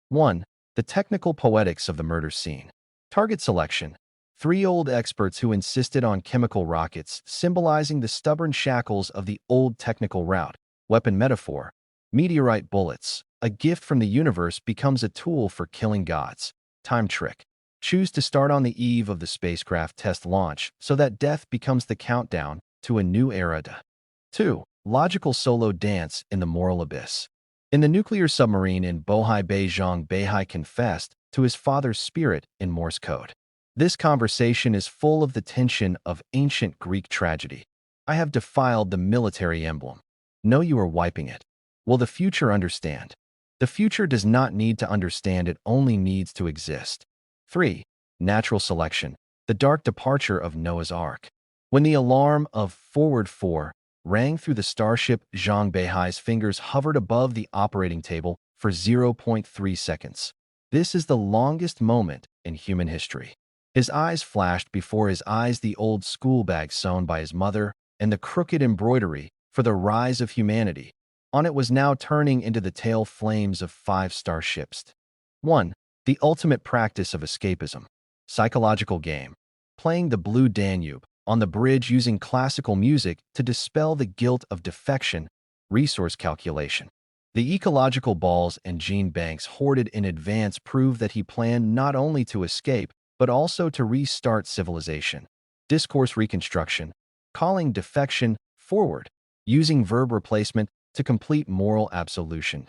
1. The technical poetics of the murder scene. Target selection. 3 old experts who insisted on chemical rockets, symbolizing the stubborn shackles of the old technical route. Weapon metaphor. Meteorite bullets. A gift from the universe becomes a tool for killing gods. Time trick. Choose to start on the eve of the spacecraft test launch so that death becomes the countdown to a new era. 2. Logical solo dance in the moral abyss. In the nuclear submarine in Bohai Bay, Zhang Beihai confessed to his father's spirit in Morse code. This conversation is full of the tension of ancient Greek tragedy. "I have defiled the military emblem. No, you are wiping it. Will the future understand?" The future does not need to understand, it only needs to exist. 3. Natural selection. The dark departure of Noah's Ark. When the alarm of Forward 4 rang through the starship, Zhang Beihai's fingers hovered above the operating table for 0.3 seconds. This is the longest moment in human history. His eyes flashed before his eyes the old school bag sewn by his mother and the crooked embroidery for the rise of humanity. On it was now turning into the tail flames of 5 starships. 1. The ultimate practice of escapism. Psychological game. Playing the Blue Danube on the bridge using classical music to dispel the guilt of defection. Resource calculation. The ecological balls and gene banks hoarded in advance prove that he planned not only to escape, but also to restart civilization. Discourse reconstruction. Calling defection forward. Using verb replacement to complete moral absolution.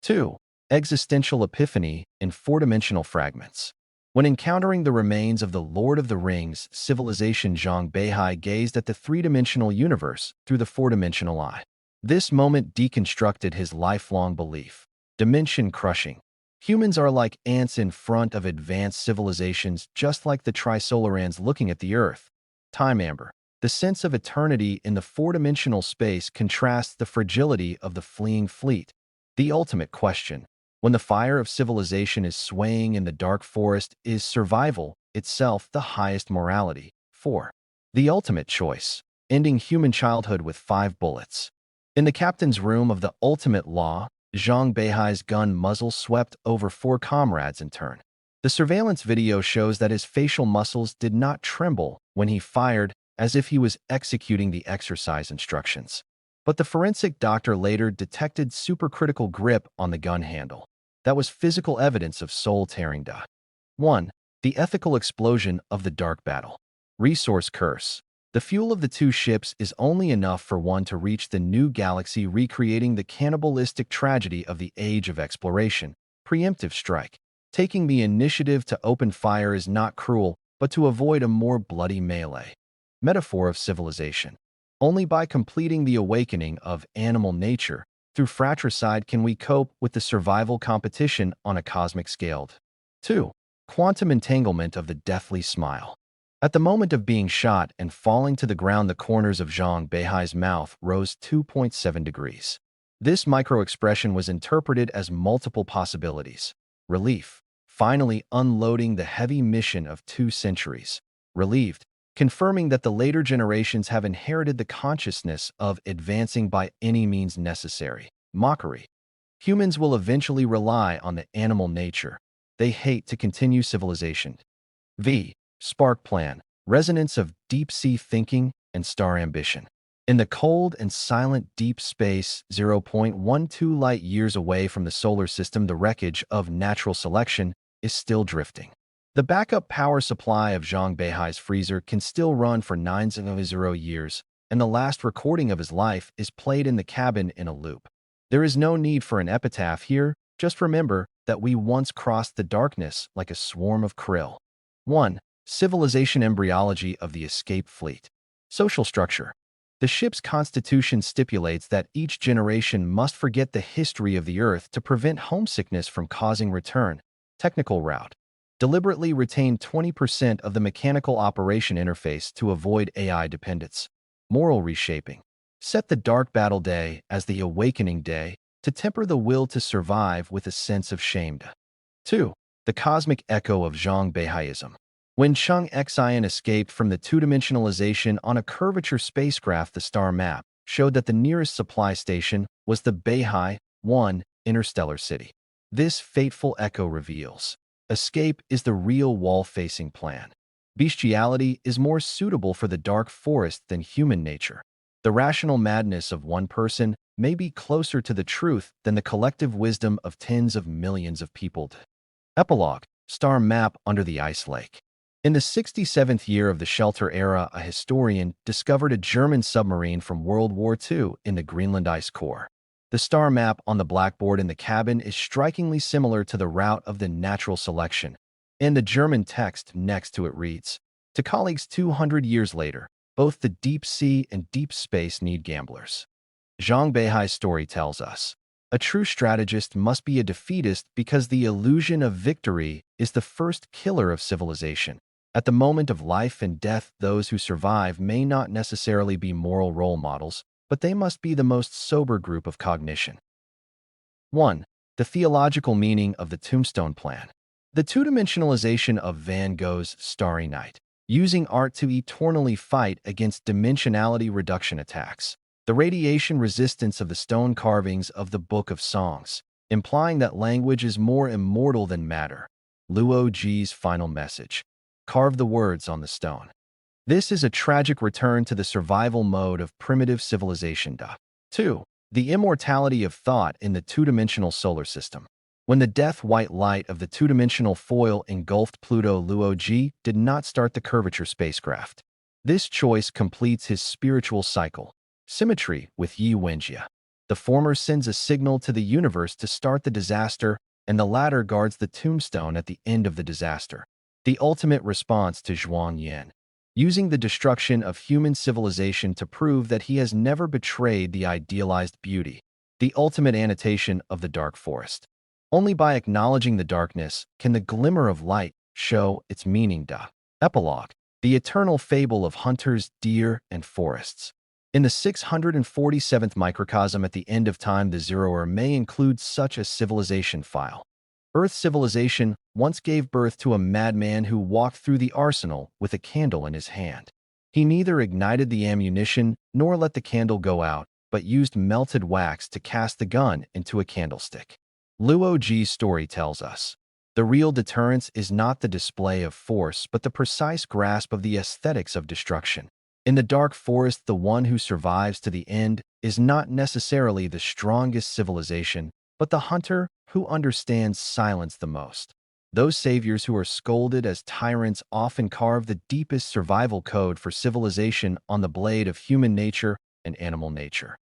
2. Existential epiphany in 4-dimensional fragments. When encountering the remains of the Lord of the Rings civilization, Zhang Beihai gazed at the 3-dimensional universe through the 4-dimensional eye. This moment deconstructed his lifelong belief. Dimension crushing. Humans are like ants in front of advanced civilizations, just like the Trisolarans looking at the Earth. Time amber. The sense of eternity in the 4-dimensional space contrasts the fragility of the fleeing fleet. The ultimate question. When the fire of civilization is swaying in the dark forest, is survival itself the highest morality? 4. The ultimate choice. Ending human childhood with 5 bullets. In the captain's room of the ultimate law, Zhang Beihai's gun muzzle swept over 4 comrades in turn. The surveillance video shows that his facial muscles did not tremble when he fired, as if he was executing the exercise instructions. But the forensic doctor later detected supercritical grip on the gun handle. That was physical evidence of soul-tearing. 1. The ethical explosion of the dark battle. Resource curse. The fuel of the two ships is only enough for one to reach the new galaxy, recreating the cannibalistic tragedy of the age of exploration. Preemptive strike. Taking the initiative to open fire is not cruel, but to avoid a more bloody melee. Metaphor of civilization. Only by completing the awakening of animal nature through fratricide can we cope with the survival competition on a cosmic scale. 2. Quantum entanglement of the deathly smile. At the moment of being shot and falling to the ground, the corners of Zhang Beihai's mouth rose 2.7 degrees. This micro-expression was interpreted as multiple possibilities. Relief. Finally unloading the heavy mission of 2 centuries. Relieved. Confirming that the later generations have inherited the consciousness of advancing by any means necessary. Mockery. Humans will eventually rely on the animal nature they hate to continue civilization. V. Spark plan. Resonance of deep-sea thinking and star ambition. In the cold and silent deep space, 0.12 light-years away from the solar system, the wreckage of natural selection is still drifting. The backup power supply of Zhang Beihai's freezer can still run for 900 years, and the last recording of his life is played in the cabin in a loop. There is no need for an epitaph here, just remember that we once crossed the darkness like a swarm of krill. 1. Civilization embryology of the escape fleet. Social structure. The ship's constitution stipulates that each generation must forget the history of the Earth to prevent homesickness from causing return. Technical route. Deliberately retain 20% of the mechanical operation interface to avoid AI dependence. Moral reshaping. Set the dark battle day as the awakening day to temper the will to survive with a sense of shame. 2. The cosmic echo of Zhang Beihaiism. When Cheng Xian escaped from the two-dimensionalization on a curvature spacecraft, the star map showed that the nearest supply station was the Beihai 1 interstellar city. This fateful echo reveals escape is the real wall-facing plan. Bestiality is more suitable for the dark forest than human nature. The rational madness of one person may be closer to the truth than the collective wisdom of tens of millions of people. Epilogue. Star map under the ice lake. In the 67th year of the Shelter era, a historian discovered a German submarine from World War II in the Greenland ice core. The star map on the blackboard in the cabin is strikingly similar to the route of the natural selection, and the German text next to it reads, "To colleagues 200 years later, both the deep sea and deep space need gamblers." Zhang Beihai's story tells us, a true strategist must be a defeatist because the illusion of victory is the first killer of civilization. At the moment of life and death, those who survive may not necessarily be moral role models, but they must be the most sober group of cognition. 1. The theological meaning of the tombstone plan. The two-dimensionalization of Van Gogh's Starry Night, using art to eternally fight against dimensionality reduction attacks. The radiation resistance of the stone carvings of the Book of Songs, implying that language is more immortal than matter. Luo Ji's final message. Carve the words on the stone. This is a tragic return to the survival mode of primitive civilization. 2. The immortality of thought in the two-dimensional solar system. When the death-white light of the two-dimensional foil engulfed Pluto, Luo Ji did not start the curvature spacecraft. This choice completes his spiritual cycle. Symmetry with Yi Wenjie. The former sends a signal to the universe to start the disaster, and the latter guards the tombstone at the end of the disaster. The ultimate response to Zhuang Yan. Using the destruction of human civilization to prove that he has never betrayed the idealized beauty. The ultimate annotation of the dark forest. Only by acknowledging the darkness can the glimmer of light show its meaning. Epilogue. The eternal fable of hunters, deer, and forests. In the 647th microcosm at the end of time, the zeroer may include such a civilization file. Earth civilization once gave birth to a madman who walked through the arsenal with a candle in his hand. He neither ignited the ammunition nor let the candle go out, but used melted wax to cast the gun into a candlestick. Luo Ji's story tells us, the real deterrence is not the display of force, but the precise grasp of the aesthetics of destruction. In the dark forest, the one who survives to the end is not necessarily the strongest civilization, but the hunter who understands silence the most. Those saviors who are scolded as tyrants often carve the deepest survival code for civilization on the blade of human nature and animal nature.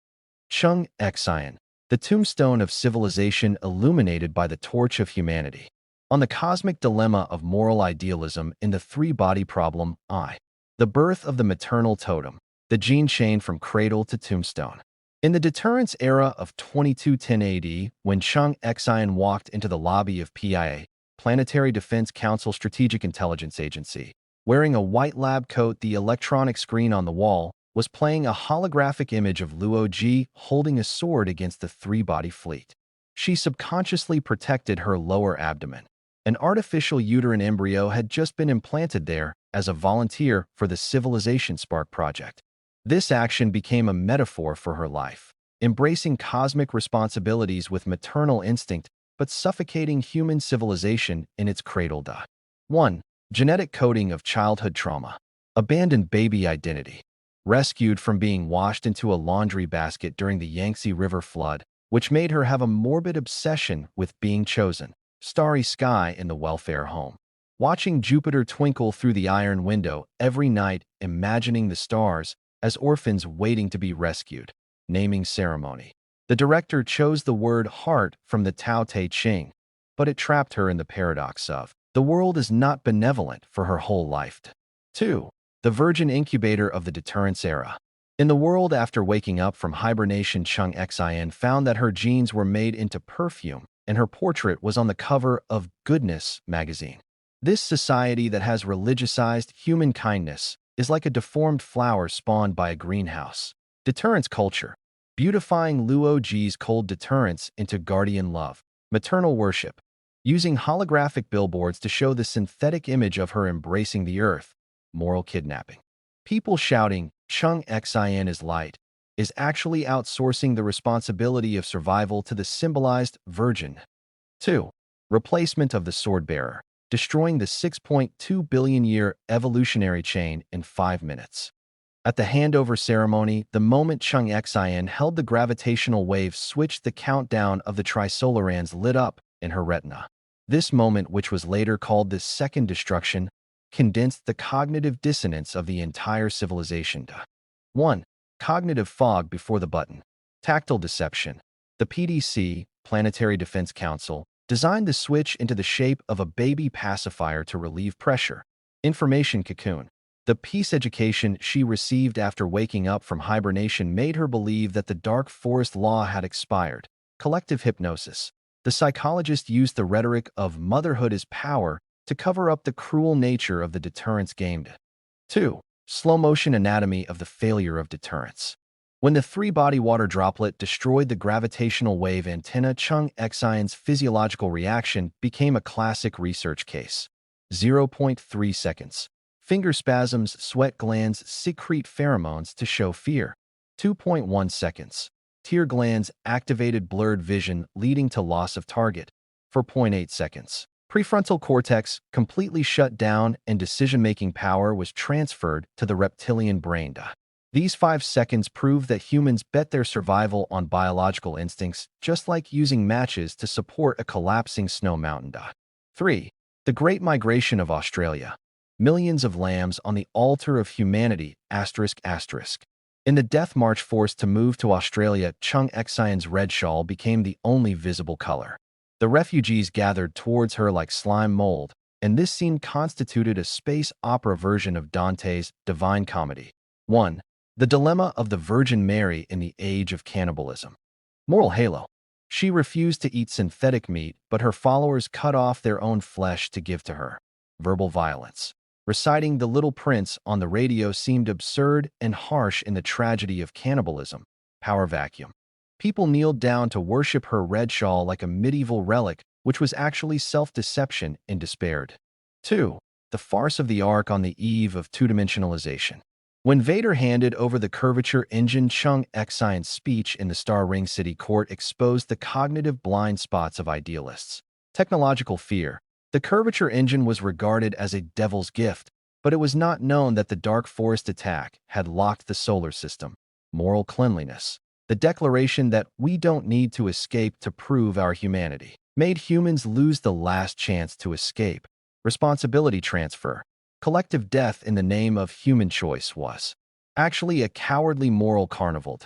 Chung Xian, the tombstone of civilization illuminated by the torch of humanity. On the cosmic dilemma of moral idealism in the three-body problem I. The birth of the maternal totem, the gene chain from cradle to tombstone. In the deterrence era of 2210 AD, when Chung Xian walked into the lobby of PIA, Planetary Defense Council Strategic Intelligence Agency, wearing a white lab coat, the electronic screen on the wall was playing a holographic image of Luo Ji holding a sword against the three-body fleet. She subconsciously protected her lower abdomen. An artificial uterine embryo had just been implanted there as a volunteer for the Civilization Spark project. This action became a metaphor for her life, embracing cosmic responsibilities with maternal instinct but suffocating human civilization in its cradle. 1. Genetic coding of childhood trauma. Abandoned baby identity. Rescued from being washed into a laundry basket during the Yangtze River flood, which made her have a morbid obsession with being chosen. Starry sky in the welfare home. Watching Jupiter twinkle through the iron window every night, imagining the stars as orphans waiting to be rescued. Naming ceremony. The director chose the word heart from the Tao Te Ching, but it trapped her in the paradox of, the world is not benevolent for her whole life. 2. The virgin incubator of the deterrence era. In the world after waking up from hibernation, Chung Xian found that her genes were made into perfume, and her portrait was on the cover of Goodness magazine. This society that has religiousized human kindness is like a deformed flower spawned by a greenhouse. Deterrence culture. Beautifying Luo Ji's cold deterrence into guardian love. Maternal worship. Using holographic billboards to show the synthetic image of her embracing the earth. Moral kidnapping. People shouting, Chung Xian is light, is actually outsourcing the responsibility of survival to the symbolized virgin. 2. Replacement of the sword bearer. Destroying the 6.2 billion year evolutionary chain in 5 minutes. At the handover ceremony, the moment Chung Xian held the gravitational wave switched, the countdown of the Trisolarans lit up in her retina. This moment, which was later called the second destruction, condensed the cognitive dissonance of the entire civilization. 1. Cognitive fog before the button. Tactile deception. The PDC, Planetary Defense Council, designed the switch into the shape of a baby pacifier to relieve pressure. Information cocoon. The peace education she received after waking up from hibernation made her believe that the dark forest law had expired. Collective hypnosis. The psychologist used the rhetoric of motherhood is power to cover up the cruel nature of the deterrence game. 2. Slow-motion anatomy of the failure of deterrence. When the three-body water droplet destroyed the gravitational wave antenna, Chung Xian's physiological reaction became a classic research case. 0.3 seconds. Finger spasms, sweat glands secrete pheromones to show fear. 2.1 seconds. Tear glands activated blurred vision, leading to loss of target. 4.8 seconds. Prefrontal cortex completely shut down and decision-making power was transferred to the reptilian brain. These 5 seconds prove that humans bet their survival on biological instincts, just like using matches to support a collapsing snow mountain. 3. The Great Migration of Australia. Millions of lambs on the altar of humanity, ***. In the death march forced to move to Australia, Chung Xian's red shawl became the only visible color. The refugees gathered towards her like slime mold, and this scene constituted a space opera version of Dante's Divine Comedy. 1. The dilemma of the Virgin Mary in the age of cannibalism. Moral halo. She refused to eat synthetic meat, but her followers cut off their own flesh to give to her. Verbal violence. Reciting The Little Prince on the radio seemed absurd and harsh in the tragedy of cannibalism. Power vacuum. People kneeled down to worship her red shawl like a medieval relic, which was actually self-deception and despair. 2. The farce of the Ark on the eve of two-dimensionalization. When Vader handed over the curvature engine, Chung Xian's speech in the Star Ring City Court exposed the cognitive blind spots of idealists. Technological fear. The curvature engine was regarded as a devil's gift, but it was not known that the Dark Forest attack had locked the solar system. Moral cleanliness. The declaration that we don't need to escape to prove our humanity made humans lose the last chance to escape. Responsibility transfer. Collective death in the name of human choice was actually a cowardly moral carnival.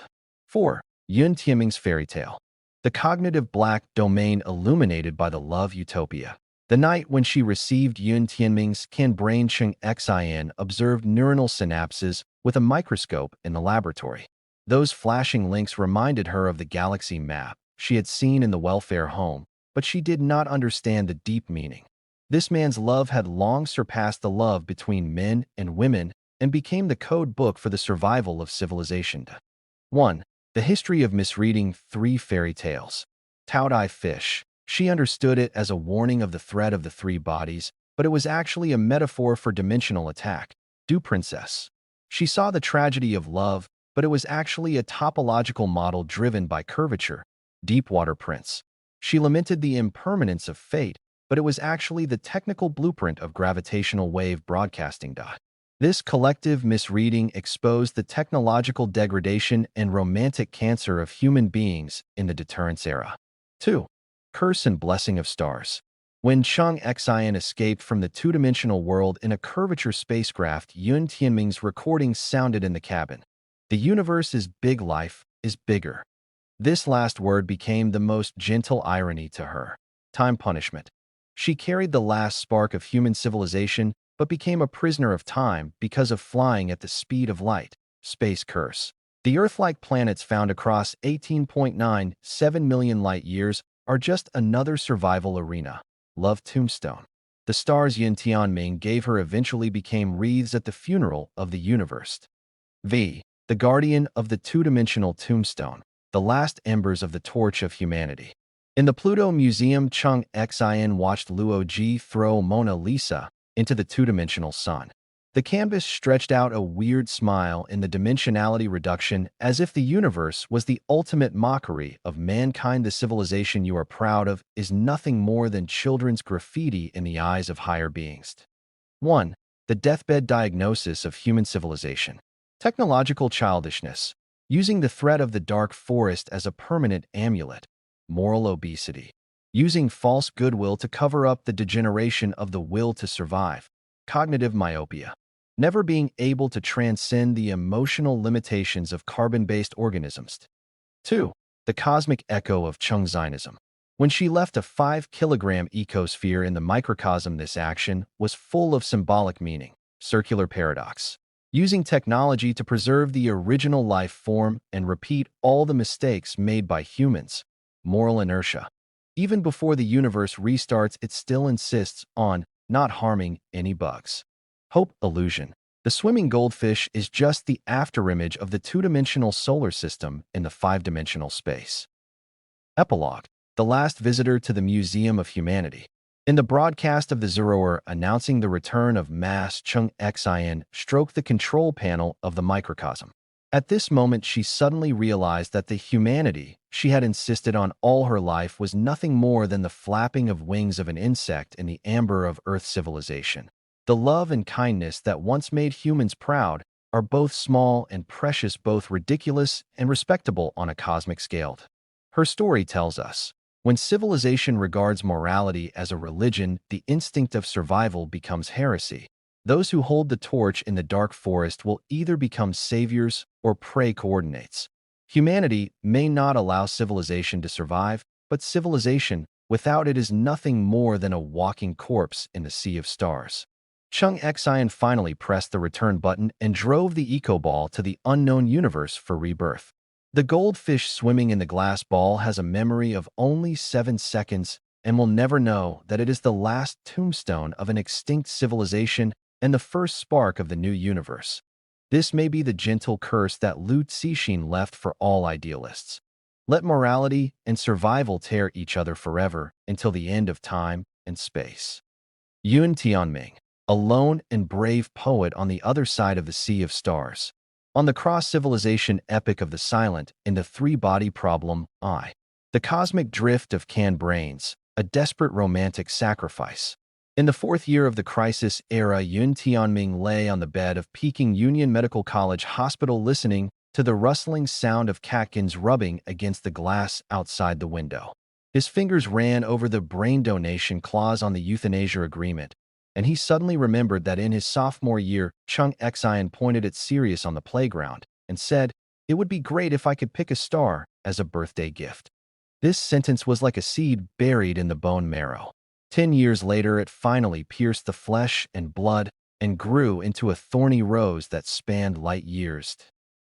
4. Yun Tianming's fairy tale. The cognitive black domain illuminated by the love utopia. The night when she received Yun Tianming's can brain, Chung Xian observed neuronal synapses with a microscope in the laboratory. Those flashing links reminded her of the galaxy map she had seen in the welfare home, but she did not understand the deep meaning. This man's love had long surpassed the love between men and women and became the code book for the survival of civilization. 1. The history of misreading 3 fairy tales. Taodai fish. She understood it as a warning of the threat of the 3 bodies, but it was actually a metaphor for dimensional attack. Du Princess. She saw the tragedy of love, but it was actually a topological model driven by curvature. Deepwater Prince. She lamented the impermanence of fate, but it was actually the technical blueprint of gravitational wave broadcasting. This collective misreading exposed the technological degradation and romantic cancer of human beings in the deterrence era. 2. Curse and blessing of stars. When Chung Xian escaped from the 2-dimensional world in a curvature spacecraft, Yun Tianming's recording sounded in the cabin. The universe is big, life is bigger. This last word became the most gentle irony to her. Time punishment. She carried the last spark of human civilization, but became a prisoner of time because of flying at the speed of light. Space curse. The Earth-like planets found across 18.97 million light-years are just another survival arena. Love tombstone. The stars Yun Tianming gave her eventually became wreaths at the funeral of the universe. V. The guardian of the 2-dimensional tombstone. The last embers of the torch of humanity. In the Pluto Museum, Chung Xian watched Luo Ji throw Mona Lisa into the 2-dimensional sun. The canvas stretched out a weird smile in the dimensionality reduction, as if the universe was the ultimate mockery of mankind. The civilization you are proud of is nothing more than children's graffiti in the eyes of higher beings. 1. The deathbed diagnosis of human civilization. Technological childishness. Using the threat of the dark forest as a permanent amulet. Moral obesity. Using false goodwill to cover up the degeneration of the will to survive. Cognitive myopia. Never being able to transcend the emotional limitations of carbon-based organisms. 2. The cosmic echo of Chung Zionism. When she left a 5-kilogram ecosphere in the microcosm, this action was full of symbolic meaning. Circular paradox. Using technology to preserve the original life form and repeat all the mistakes made by humans. Moral inertia. Even before the universe restarts, it still insists on not harming any bugs. Hope illusion. The swimming goldfish is just the afterimage of the 2-dimensional solar system in the 5-dimensional space. Epilogue. The last visitor to the Museum of Humanity. In the broadcast of the Zeroer announcing the return of mass, Chung Xian stroked the control panel of the microcosm. At this moment, she suddenly realized that the humanity she had insisted on all her life was nothing more than the flapping of wings of an insect in the amber of Earth civilization. The love and kindness that once made humans proud are both small and precious, both ridiculous and respectable on a cosmic scale. Her story tells us, when civilization regards morality as a religion, the instinct of survival becomes heresy. Those who hold the torch in the dark forest will either become saviors or prey coordinates. Humanity may not allow civilization to survive, but civilization without it is nothing more than a walking corpse in the sea of stars. Chung Xian finally pressed the return button and drove the eco-ball to the unknown universe for rebirth. The goldfish swimming in the glass ball has a memory of only 7 seconds and will never know that it is the last tombstone of an extinct civilization and the first spark of the new universe. This may be the gentle curse that Lu Cixin left for all idealists. Let morality and survival tear each other forever until the end of time and space. Yun Tianming. a lone and brave poet on the other side of the sea of stars. On the cross-civilization epic of the silent in the three-body problem, I. The cosmic drift of canned brains, a desperate romantic sacrifice. In the fourth year of the crisis era, Yun Tianming lay on the bed of Peking Union Medical College Hospital listening to the rustling sound of catkins rubbing against the glass outside the window. His fingers ran over the brain donation clause on the euthanasia agreement, and he suddenly remembered that in his sophomore year, Chung Xian pointed at Sirius on the playground and said, "It would be great if I could pick a star as a birthday gift." This sentence was like a seed buried in the bone marrow. 10 years later, it finally pierced the flesh and blood and grew into a thorny rose that spanned light years.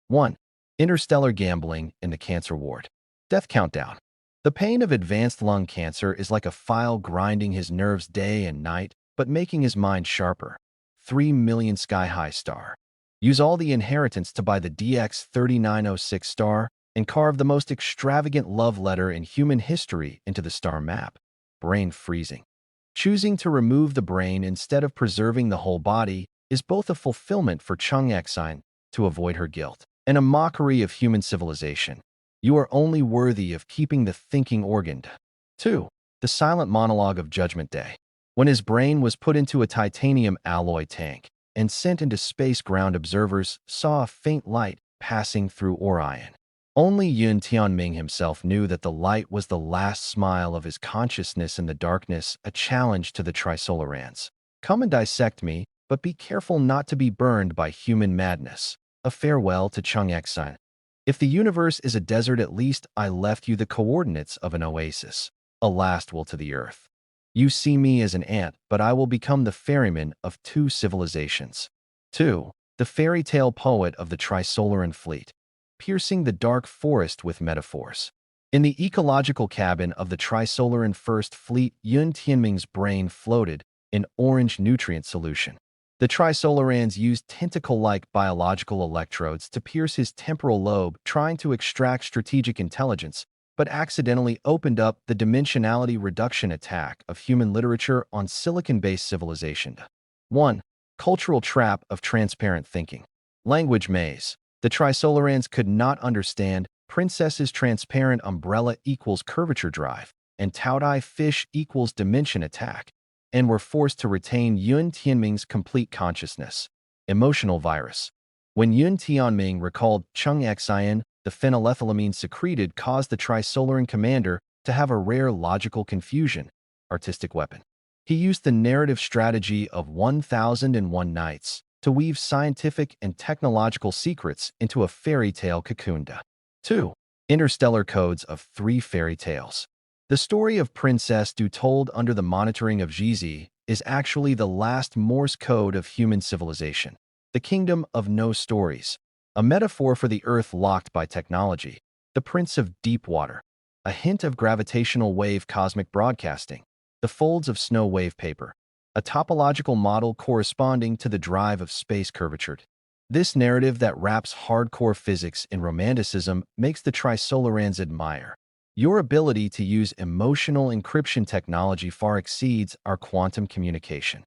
1. Interstellar gambling in the cancer ward. Death countdown. The pain of advanced lung cancer is like a file grinding his nerves day and night, but making his mind sharper. 3 million sky-high star. Use all the inheritance to buy the DX3906 star and carve the most extravagant love letter in human history into the star map. Brain freezing. Choosing to remove the brain instead of preserving the whole body is both a fulfillment for Chung Xian to avoid her guilt and a mockery of human civilization. You are only worthy of keeping the thinking organ. 2. The silent monologue of Judgment Day. When his brain was put into a titanium alloy tank and sent into space, ground observers saw a faint light passing through Orion. Only Yun Tianming himself knew that the light was the last smile of his consciousness in the darkness, a challenge to the Trisolarans. Come and dissect me, but be careful not to be burned by human madness. A farewell to Chung Xian. If the universe is a desert, at least I left you the coordinates of an oasis. A last will to the earth. You see me as an ant, but I will become the ferryman of 2 civilizations. 2. The fairy tale poet of the Trisolaran fleet. Piercing the dark forest with metaphors. In the ecological cabin of the Trisolaran First Fleet, Yun Tianming's brain floated in orange nutrient solution. The Trisolarans used tentacle-like biological electrodes to pierce his temporal lobe, trying to extract strategic intelligence, but accidentally opened up the dimensionality reduction attack of human literature on silicon-based civilization. 1. Cultural trap of transparent thinking. Language maze. The Trisolarans could not understand princess's transparent umbrella equals curvature drive, and Taodai fish equals dimension attack, and were forced to retain Yun Tianming's complete consciousness. Emotional virus. When Yun Tianming recalled Chung Xian, the phenylethylamine secreted caused the Trisolaran commander to have a rare logical confusion, artistic weapon. He used the narrative strategy of 1001 Nights to weave scientific and technological secrets into a fairy tale cocoon. 2. Interstellar codes of 3 fairy tales. The story of Princess Du told under the monitoring of Zizi is actually the last Morse code of human civilization. The kingdom of no stories. A metaphor for the Earth locked by technology. The Prince of Deep Water. A hint of gravitational wave cosmic broadcasting. The folds of snow wave paper. A topological model corresponding to the drive of space curvature. This narrative that wraps hardcore physics in romanticism makes the Trisolarans admire. Your ability to use emotional encryption technology far exceeds our quantum communication.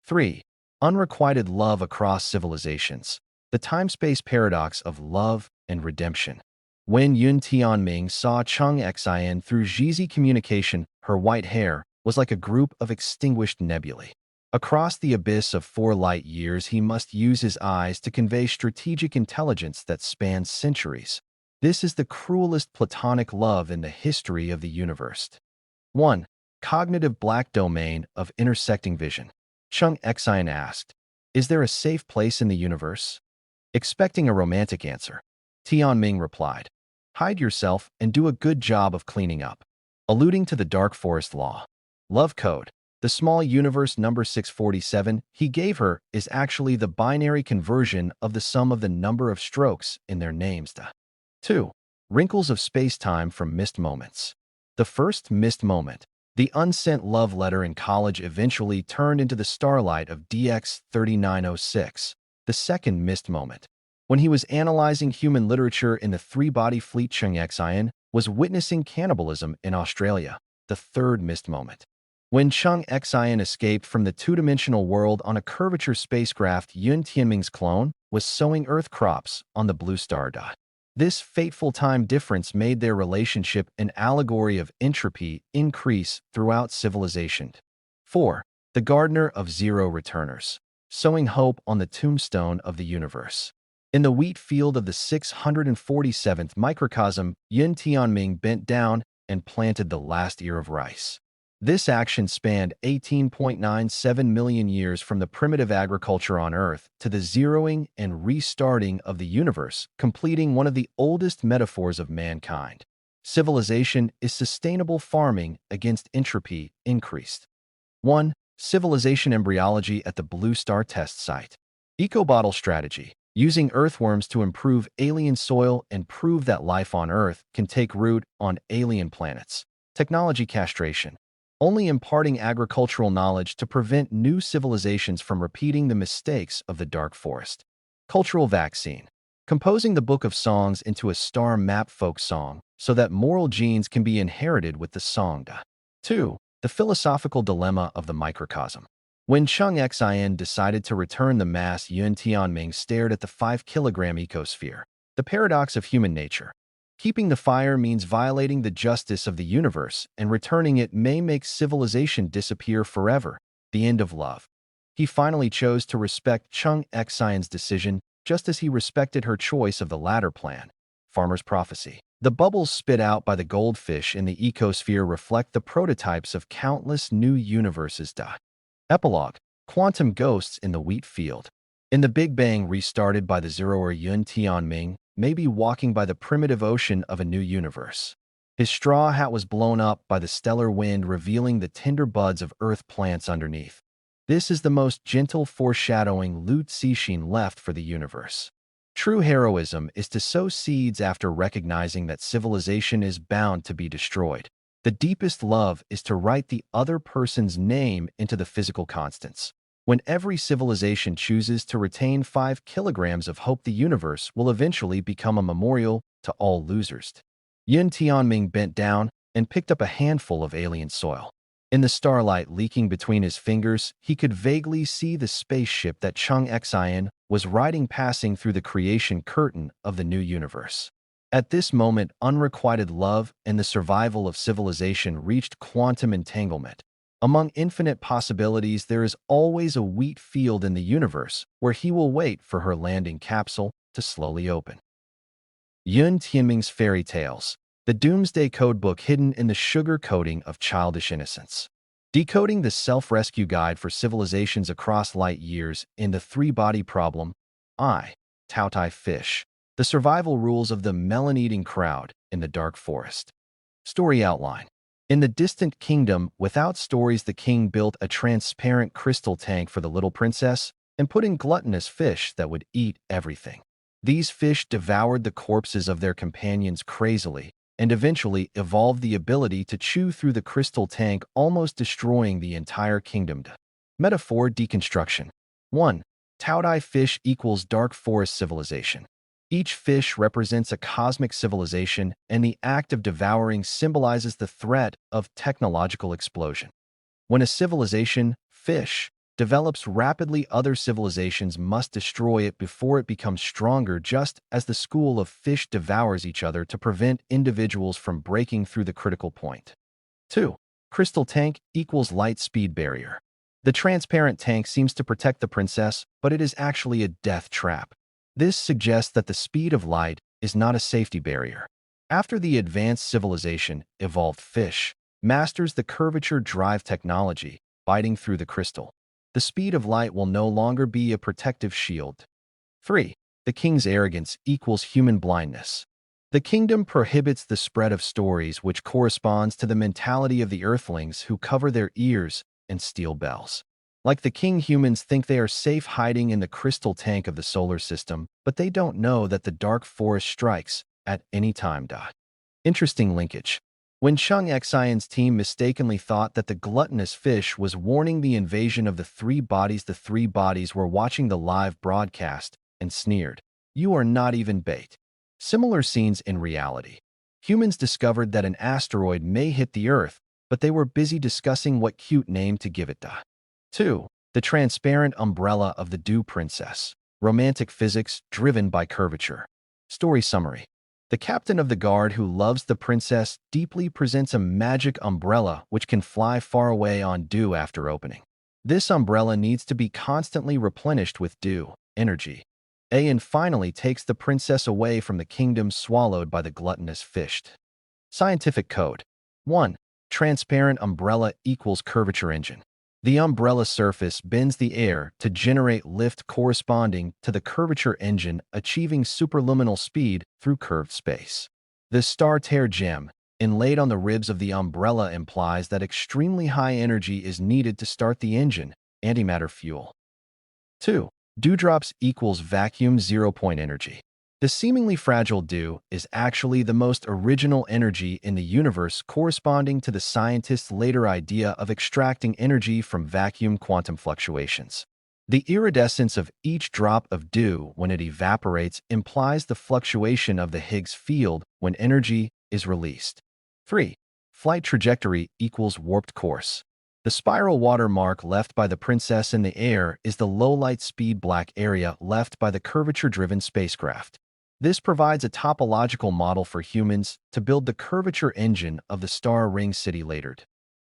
3. Unrequited love across civilizations. The time-space paradox of love and redemption. When Yun Tianming saw Chung Xian through Zizi communication, her white hair was like a group of extinguished nebulae. Across the abyss of 4 light years, he must use his eyes to convey strategic intelligence that spans centuries. This is the cruelest platonic love in the history of the universe. 1. Cognitive black domain of intersecting vision. Chung Xian asked, "Is there a safe place in the universe?" Expecting a romantic answer, Tianming replied, "Hide yourself and do a good job of cleaning up." Alluding to the dark forest law. Love code. The small universe number 647 he gave her is actually the binary conversion of the sum of the number of strokes in their names. 2. Wrinkles of space-time from missed moments. The first missed moment, the unsent love letter in college, eventually turned into the starlight of DX3906. The second missed moment, when he was analyzing human literature in the 3-body fleet, Chung Xian was witnessing cannibalism in Australia. The third missed moment, When Chang Xian escaped from the two-dimensional world on a curvature spacecraft, Yun Tianming's clone was sowing Earth crops on the blue star dot. This fateful time difference made their relationship an allegory of entropy increase throughout civilization. 4. The Gardener of Zero Returners, sowing hope on the tombstone of the universe. In the wheat field of the 647th microcosm, Yun Tianming bent down and planted the last ear of rice. This action spanned 18.97 million years from the primitive agriculture on Earth to the zeroing and restarting of the universe, completing one of the oldest metaphors of mankind. Civilization is sustainable farming against entropy increased. 1. Civilization embryology at the Blue Star test site. Ecobottle strategy. Using earthworms to improve alien soil and prove that life on Earth can take root on alien planets. Technology castration. Only imparting agricultural knowledge to prevent new civilizations from repeating the mistakes of the Dark Forest. Cultural vaccine. Composing the Book of Songs into a star map folk song so that moral genes can be inherited with the song. 2. The philosophical dilemma of the microcosm. When Chang Xian decided to return the mass, Yun Tianming stared at the 5-kilogram ecosphere. The paradox of human nature. Keeping the fire means violating the justice of the universe, and returning it may make civilization disappear forever. The end of love. He finally chose to respect Chang Xian's decision, just as he respected her choice of the latter plan. Farmer's prophecy. The bubbles spit out by the goldfish in the ecosphere reflect the prototypes of countless new universes. Epilogue. Quantum ghosts in the wheat field. In the Big Bang restarted by the zeroer Yun Tianming, may be walking by the primitive ocean of a new universe. His straw hat was blown up by the stellar wind, revealing the tender buds of earth plants underneath. This is the most gentle foreshadowing Lu Cixin left for the universe. True heroism is to sow seeds after recognizing that civilization is bound to be destroyed. The deepest love is to write the other person's name into the physical constants. When every civilization chooses to retain 5 kilograms of hope, the universe will eventually become a memorial to all losers. Yun Tianming bent down and picked up a handful of alien soil. In the starlight leaking between his fingers, he could vaguely see the spaceship that Chang Xian was riding passing through the creation curtain of the new universe. At this moment, unrequited love and the survival of civilization reached quantum entanglement. Among infinite possibilities, there is always a wheat field in the universe where he will wait for her landing capsule to slowly open. Yun Tianming's Fairy Tales, the Doomsday Codebook hidden in the sugar coating of childish innocence. Decoding the self-rescue guide for civilizations across light years in the three-body problem. Taotai fish. The survival rules of the melon-eating crowd in the dark forest. Story outline. In the distant kingdom, without stories, the king built a transparent crystal tank for the little princess and put in gluttonous fish that would eat everything. These fish devoured the corpses of their companions crazily and eventually evolved the ability to chew through the crystal tank, almost destroying the entire kingdom. Metaphor deconstruction. 1. Taotai fish equals dark forest civilization. Each fish represents a cosmic civilization, and the act of devouring symbolizes the threat of technological explosion. When a civilization, fish, develops rapidly, other civilizations must destroy it before it becomes stronger, just as the school of fish devours each other to prevent individuals from breaking through the critical point. 2. Crystal tank equals light speed barrier. The transparent tank seems to protect the princess, but it is actually a death trap. This suggests that the speed of light is not a safety barrier. After the advanced civilization, evolved fish, masters the curvature drive technology, biting through the crystal. The speed of light will no longer be a protective shield. 3. The king's arrogance equals human blindness. The kingdom prohibits the spread of stories, which corresponds to the mentality of the earthlings who cover their ears and steal bells. Like the king, humans think they are safe hiding in the crystal tank of the solar system, but they don't know that the dark forest strikes at any time. Interesting linkage. When Chang Xian's team mistakenly thought that the gluttonous fish was warning the invasion of the three bodies were watching the live broadcast and sneered, "You are not even bait." Similar scenes in reality. Humans discovered that an asteroid may hit the Earth, but they were busy discussing what cute name to give it. 2. The transparent umbrella of the Dew Princess. Romantic physics driven by curvature. Story summary. The captain of the guard who loves the princess deeply presents a magic umbrella which can fly far away on dew after opening. This umbrella needs to be constantly replenished with dew, energy. And finally takes the princess away from the kingdom swallowed by the gluttonous fish. Scientific code. 1. Transparent umbrella equals curvature engine. The umbrella surface bends the air to generate lift corresponding to the curvature engine achieving superluminal speed through curved space. The star tear gem, inlaid on the ribs of the umbrella, implies that extremely high energy is needed to start the engine, antimatter fuel. 2. Dewdrops equals vacuum zero-point energy. The seemingly fragile dew is actually the most original energy in the universe, corresponding to the scientists' later idea of extracting energy from vacuum quantum fluctuations. The iridescence of each drop of dew when it evaporates implies the fluctuation of the Higgs field when energy is released. 3. Flight trajectory equals warped course. The spiral watermark left by the princess in the air is the low light speed black area left by the curvature-driven spacecraft. This provides a topological model for humans to build the curvature engine of the star ring city later.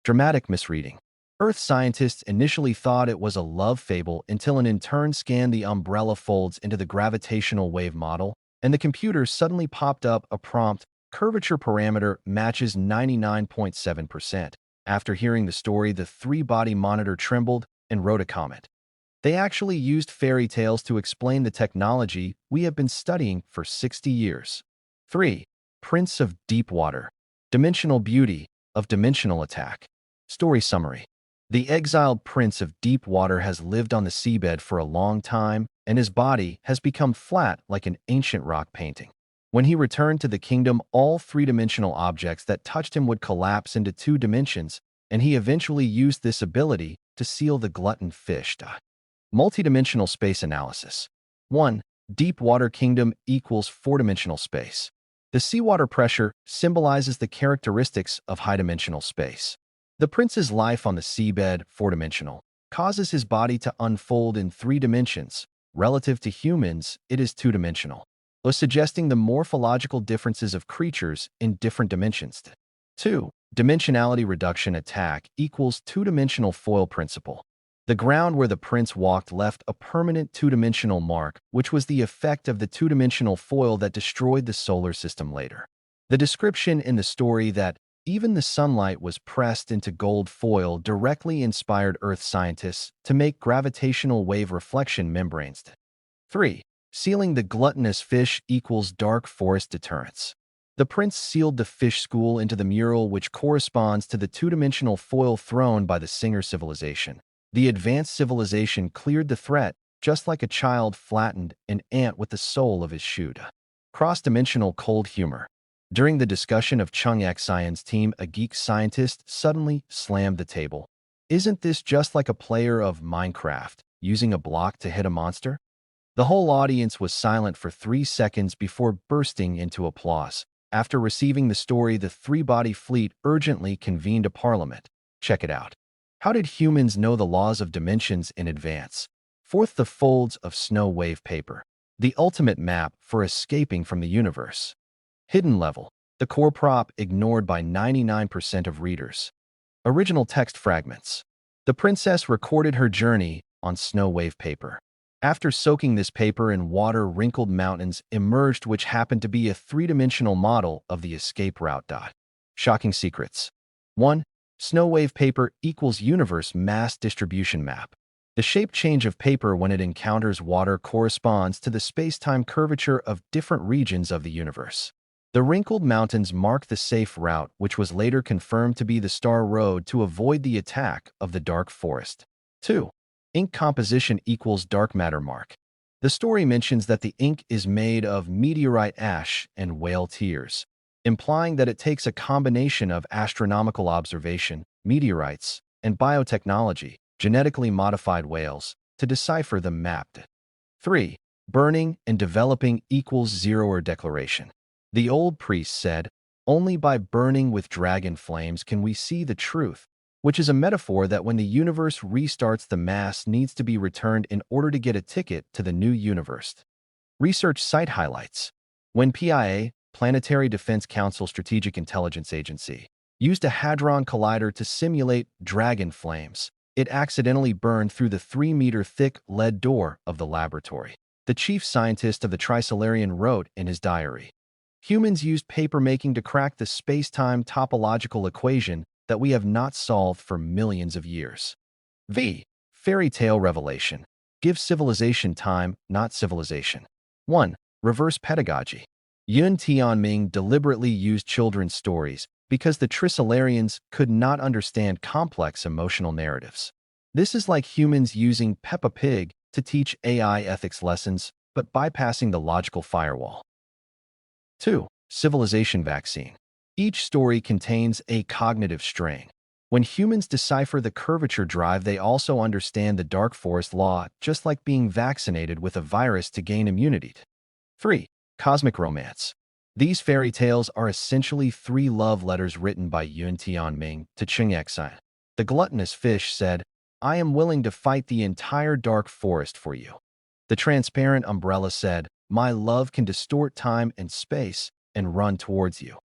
Dramatic misreading. Earth scientists initially thought it was a love fable until an intern scanned the umbrella folds into the gravitational wave model, and the computer suddenly popped up a prompt, curvature parameter matches 99.7%. After hearing the story, the three-body monitor trembled and wrote a comment. They actually used fairy tales to explain the technology we have been studying for 60 years. 3. Prince of Deep Water. Dimensional beauty of dimensional attack. Story summary. The exiled prince of deep water has lived on the seabed for a long time, and his body has become flat like an ancient rock painting. When he returned to the kingdom, all three-dimensional objects that touched him would collapse into 2 dimensions, and he eventually used this ability to seal the glutton fish. Multidimensional space analysis. 1. Deep water kingdom equals 4-dimensional space. The seawater pressure symbolizes the characteristics of high-dimensional space. The prince's life on the seabed, 4-dimensional, causes his body to unfold in 3 dimensions. Relative to humans, it is 2-dimensional, suggesting the morphological differences of creatures in different dimensions. 2. Dimensionality reduction attack equals 2-dimensional foil principle. The ground where the prince walked left a permanent 2-dimensional mark, which was the effect of the 2-dimensional foil that destroyed the solar system later. The description in the story that even the sunlight was pressed into gold foil directly inspired Earth scientists to make gravitational wave reflection membranes. 3. Sealing the gluttonous fish equals dark forest deterrence. The prince sealed the fish school into the mural, which corresponds to the 2-dimensional foil thrown by the Singer civilization. The advanced civilization cleared the threat, just like a child flattened an ant with the sole of his shoe. Cross-dimensional cold humor. During the discussion of Chung-Yak's science team, a geek scientist suddenly slammed the table. Isn't this just like a player of Minecraft, using a block to hit a monster? The whole audience was silent for 3 seconds before bursting into applause. After receiving the story, the three-body fleet urgently convened a parliament. Check it out. How did humans know the laws of dimensions in advance? 4th, the folds of snow wave paper. The ultimate map for escaping from the universe. Hidden level. The core prop ignored by 99% of readers. Original text fragments. The princess recorded her journey on snow wave paper. After soaking this paper in water, wrinkled mountains emerged, which happened to be a 3-dimensional model of the escape route. Shocking secrets. 1. Snow wave paper equals universe mass distribution map. The shape change of paper when it encounters water corresponds to the space-time curvature of different regions of the universe. The wrinkled mountains mark the safe route, which was later confirmed to be the Star Road to avoid the attack of the dark forest. 2. Ink composition equals dark matter mark. The story mentions that the ink is made of meteorite ash and whale tears, implying that it takes a combination of astronomical observation, meteorites, and biotechnology, genetically modified whales, to decipher the map. 3. Burning and developing equals zero or declaration. The old priest said, Only by burning with dragon flames can we see the truth, which is a metaphor that when the universe restarts, the mass needs to be returned in order to get a ticket to the new universe. Research site highlights. When PIA, Planetary Defense Council Strategic Intelligence Agency, used a Hadron Collider to simulate dragon flames, it accidentally burned through the 3-meter-thick lead door of the laboratory. The chief scientist of the Trisolarian wrote in his diary, "Humans used paper-making to crack the space-time topological equation that we have not solved for millions of years." Fairy tale revelation. Give civilization time, not civilization. 1. Reverse pedagogy. Yun Tianming deliberately used children's stories because the Trisolarians could not understand complex emotional narratives. This is like humans using Peppa Pig to teach AI ethics lessons, but bypassing the logical firewall. 2. Civilization vaccine. Each story contains a cognitive strain. When humans decipher the curvature drive, they also understand the dark forest law, just like being vaccinated with a virus to gain immunity. 3. Cosmic romance. These fairy tales are essentially 3 love letters written by Yun Tianming to Cheng Exine. The gluttonous fish said, "I am willing to fight the entire dark forest for you." The transparent umbrella said, "My love can distort time and space and run towards you."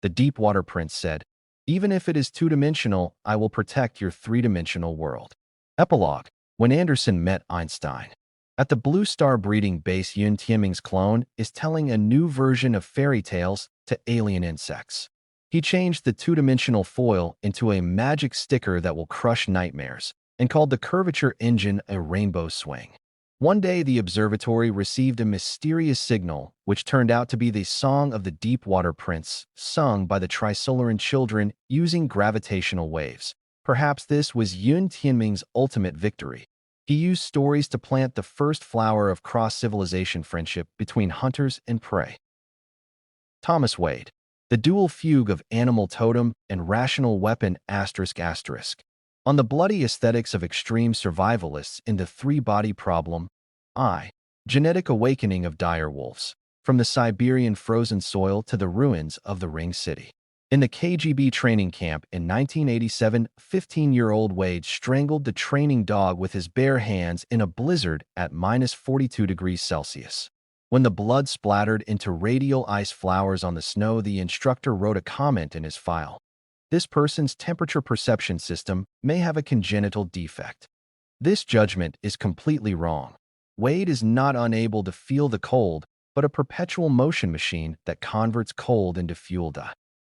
The deep water prince said, "Even if it is 2-dimensional, I will protect your 3-dimensional world." Epilogue. When Anderson met Einstein. At the Blue Star breeding base, Yun Tianming's clone is telling a new version of fairy tales to alien insects. He changed the 2-dimensional foil into a magic sticker that will crush nightmares, and called the curvature engine a rainbow swing. One day, the observatory received a mysterious signal, which turned out to be the Song of the Deep Water Prince, sung by the Trisolaran children using gravitational waves. Perhaps this was Yun Tianming's ultimate victory. He used stories to plant the first flower of cross-civilization friendship between hunters and prey. Thomas Wade. The dual fugue of animal totem and rational weapon ****. On the bloody aesthetics of extreme survivalists in the 3-body problem. Genetic awakening of dire wolves. From the Siberian frozen soil to the ruins of the Ring City. In the KGB training camp in 1987, 15-year-old Wade strangled the training dog with his bare hands in a blizzard at -42°C. When the blood splattered into radial ice flowers on the snow, the instructor wrote a comment in his file. "This person's temperature perception system may have a congenital defect." This judgment is completely wrong. Wade is not unable to feel the cold, but a perpetual motion machine that converts cold into fuel.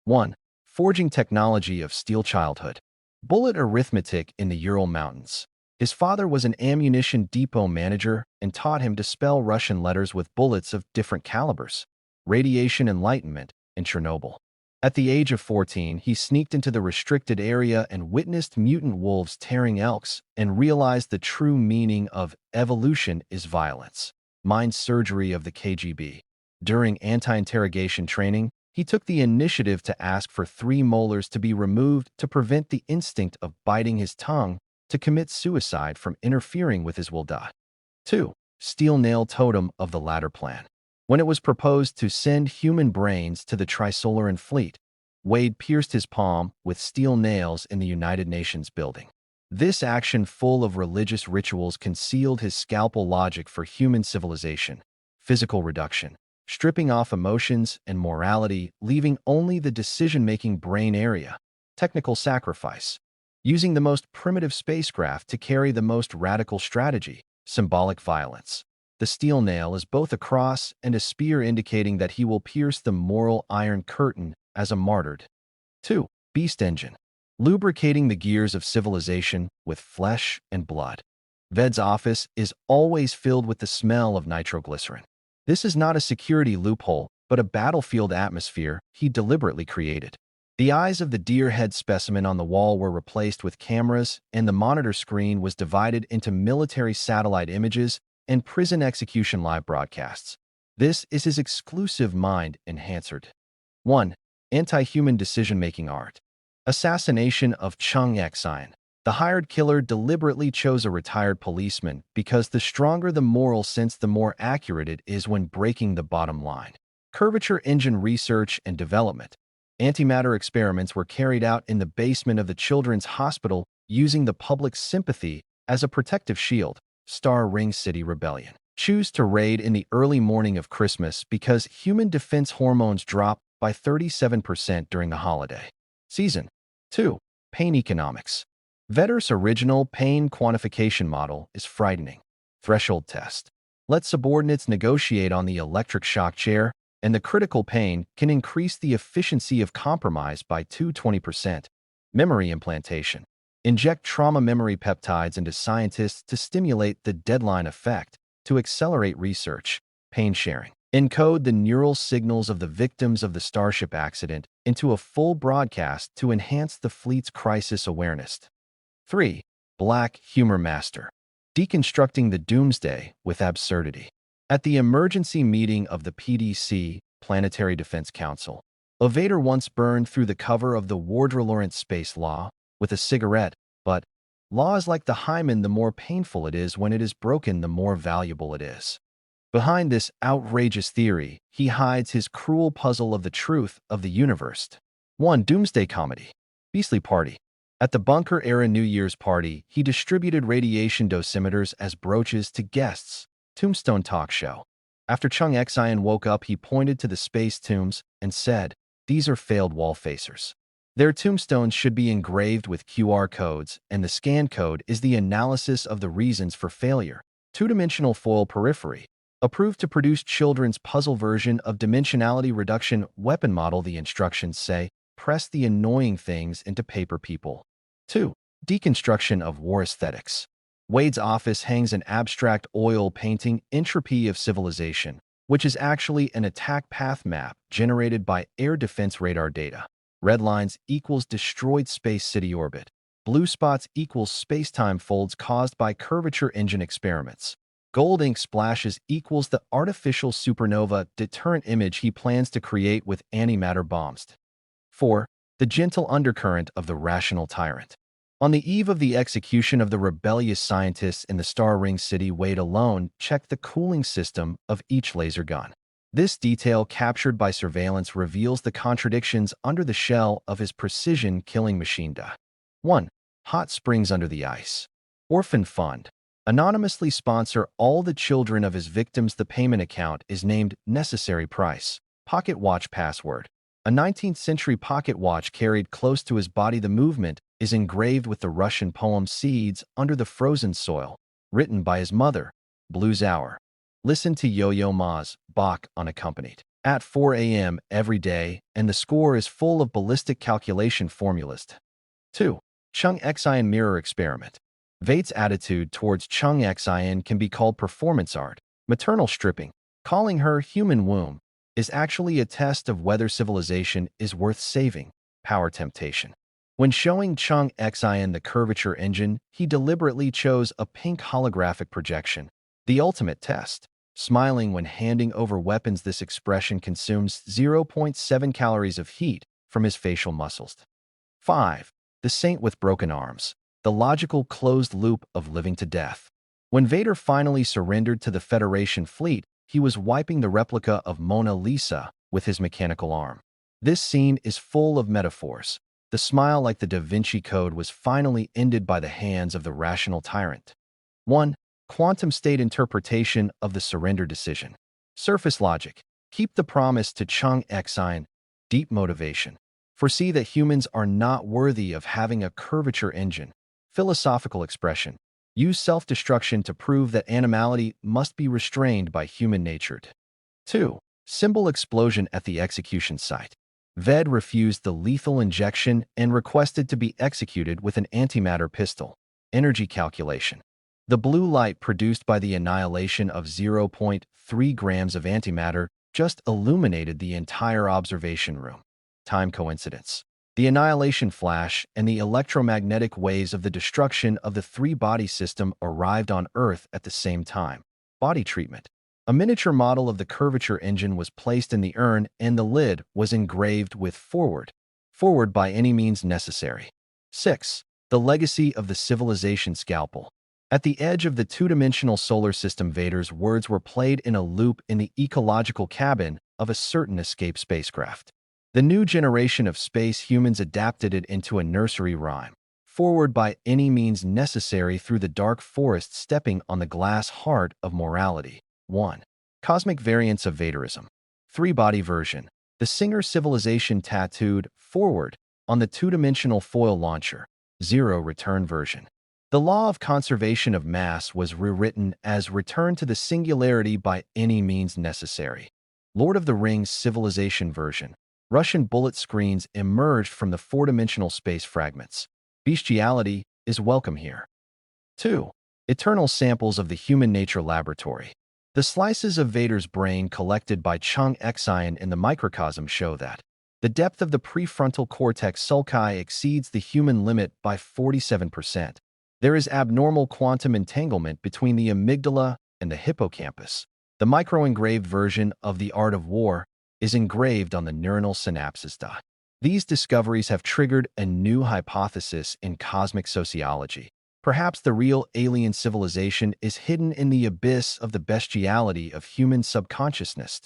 1. Forging technology of steel childhood. Bullet arithmetic in the Ural Mountains. His father was an ammunition depot manager and taught him to spell Russian letters with bullets of different calibers. Radiation enlightenment in Chernobyl. At the age of 14, he sneaked into the restricted area and witnessed mutant wolves tearing elks and realized the true meaning of evolution is violence. Mind surgery of the KGB. During anti-interrogation training, he took the initiative to ask for 3 molars to be removed to prevent the instinct of biting his tongue to commit suicide from interfering with his will. 2. Steel nail totem of the ladder plan. When it was proposed to send human brains to the Trisolaran fleet, Wade pierced his palm with steel nails in the United Nations building. This action, full of religious rituals, concealed his scalpel logic for human civilization. Physical reduction. Stripping off emotions and morality, leaving only the decision-making brain area. Technical sacrifice. Using the most primitive spacecraft to carry the most radical strategy. Symbolic violence. The steel nail is both a cross and a spear, indicating that he will pierce the moral iron curtain as a martyr. 2. Beast engine. Lubricating the gears of civilization with flesh and blood. Ved's office is always filled with the smell of nitroglycerin. This is not a security loophole, but a battlefield atmosphere he deliberately created. The eyes of the deer head specimen on the wall were replaced with cameras, and the monitor screen was divided into military satellite images and prison execution live broadcasts. This is his exclusive mind enhancer. 1. Anti-human decision-making art. Assassination of Cheng Exine. The hired killer deliberately chose a retired policeman because the stronger the moral sense, the more accurate it is when breaking the bottom line. Curvature engine research and development. Antimatter experiments were carried out in the basement of the Children's Hospital using the public's sympathy as a protective shield. Star Ring City Rebellion. Choose to raid in the early morning of Christmas because human defense hormones drop by 37% during the holiday season. 2. Pain economics. Vedder's original pain quantification model is frightening. Threshold test. Let subordinates negotiate on the electric shock chair, and the critical pain can increase the efficiency of compromise by 220%. Memory implantation. Inject trauma memory peptides into scientists to stimulate the deadline effect to accelerate research. Pain sharing. Encode the neural signals of the victims of the Starship accident into a full broadcast to enhance the fleet's crisis awareness. 3. Black humor master. Deconstructing the doomsday with absurdity. At the emergency meeting of the PDC, Planetary Defense Council, a Vader once burned through the cover of the Wardrelorant space law with a cigarette, but law is like the hymen: the more painful it is when it is broken, the more valuable it is. Behind this outrageous theory, he hides his cruel puzzle of the truth of the universe. 1. Doomsday comedy. Beastly Party. At the bunker-era New Year's party, he distributed radiation dosimeters as brooches to guests. Tombstone talk show. After Chung Xian woke up, he pointed to the space tombs and said, "These are failed wall facers. Their tombstones should be engraved with QR codes, and the scan code is the analysis of the reasons for failure." Two-dimensional foil periphery. Approved to produce children's puzzle version of dimensionality reduction weapon model. The instructions say, press the annoying things into paper people. 2. Deconstruction of war aesthetics. Wade's office hangs an abstract oil painting, Entropy of Civilization, which is actually an attack path map generated by air defense radar data. Red lines equals destroyed space city orbit. Blue spots equals space-time folds caused by curvature engine experiments. Gold ink splashes equals the artificial supernova deterrent image he plans to create with antimatter bombs. 4. The gentle undercurrent of the rational tyrant. On the eve of the execution of the rebellious scientists in the Star Ring City, Wade alone checked the cooling system of each laser gun. This detail, captured by surveillance, reveals the contradictions under the shell of his precision-killing machine. 1. Hot springs under the ice. Orphan Fund. Anonymously sponsor all the children of his victims. The payment account is named Necessary Price. Pocket watch password. A 19th century pocket watch carried close to his body. The movement is engraved with the Russian poem Seeds Under the Frozen Soil, written by his mother. Blues Hour. Listen to Yo-Yo Ma's Bach unaccompanied at 4 a.m. every day, and the score is full of ballistic calculation formulas. 2. Chung Xian mirror experiment. Vade's attitude towards Chung Xian can be called performance art. Maternal stripping. Calling her human womb is actually a test of whether civilization is worth saving. Power temptation. When showing Chung Xian the curvature engine, he deliberately chose a pink holographic projection. The ultimate test. Smiling when handing over weapons. This expression consumes 0.7 calories of heat from his facial muscles. 5. The Saint with Broken Arms. The logical closed loop of living to death. When Vader finally surrendered to the Federation fleet, he was wiping the replica of Mona Lisa with his mechanical arm. This scene is full of metaphors. The smile, like the Da Vinci Code, was finally ended by the hands of the rational tyrant. 1. Quantum state interpretation of the surrender decision. Surface logic. Keep the promise to Chung Xian. Deep motivation. Foresee that humans are not worthy of having a curvature engine. Philosophical expression. Use self-destruction to prove that animality must be restrained by human nature. 2. Symbol explosion at the execution site. Ved refused the lethal injection and requested to be executed with an antimatter pistol. Energy calculation. The blue light produced by the annihilation of 0.3 grams of antimatter just illuminated the entire observation room. Time coincidence. The annihilation flash and the electromagnetic waves of the destruction of the three-body system arrived on Earth at the same time. Body treatment. A miniature model of the curvature engine was placed in the urn, and the lid was engraved with forward. Forward by any means necessary. 6. The legacy of the civilization scalpel. At the edge of the two-dimensional solar system, Vader's words were played in a loop in the ecological cabin of a certain escape spacecraft. The new generation of space humans adapted it into a nursery rhyme. Forward by any means necessary through the dark forest, stepping on the glass heart of morality. 1. Cosmic variants of Vaderism. Three-body version. The Singer civilization tattooed forward on the two-dimensional foil launcher. 0 return version. The law of conservation of mass was rewritten as return to the singularity by any means necessary. Lord of the Rings civilization version. Russian bullet screens emerged from the four-dimensional space fragments. Bestiality is welcome here. 2. Eternal samples of the Human Nature Laboratory. The slices of Vader's brain collected by Chung Xian in the microcosm show that the depth of the prefrontal cortex sulci exceeds the human limit by 47%. There is abnormal quantum entanglement between the amygdala and the hippocampus. The micro-engraved version of The Art of War is engraved on the neuronal synapses. These discoveries have triggered a new hypothesis in cosmic sociology. Perhaps the real alien civilization is hidden in the abyss of the bestiality of human subconsciousness.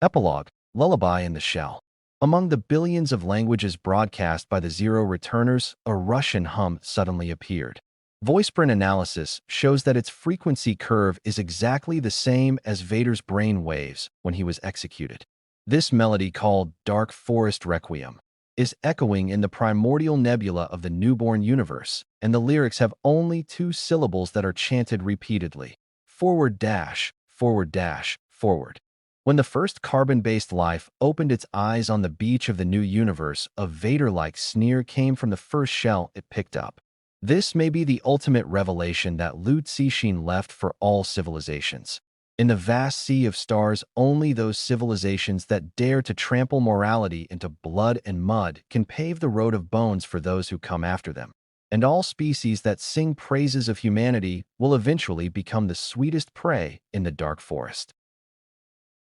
Epilogue, Lullaby in the Shell. Among the billions of languages broadcast by the Zero Returners, a Russian hum suddenly appeared. Voiceprint analysis shows that its frequency curve is exactly the same as Vader's brain waves when he was executed. This melody, called Dark Forest Requiem, is echoing in the primordial nebula of the newborn universe, and the lyrics have only 2 syllables that are chanted repeatedly. Forward dash, forward dash, forward. When the first carbon-based life opened its eyes on the beach of the new universe, a Vader-like sneer came from the first shell it picked up. This may be the ultimate revelation that Lu Cixin left for all civilizations. In the vast sea of stars, only those civilizations that dare to trample morality into blood and mud can pave the road of bones for those who come after them. And all species that sing praises of humanity will eventually become the sweetest prey in the dark forest.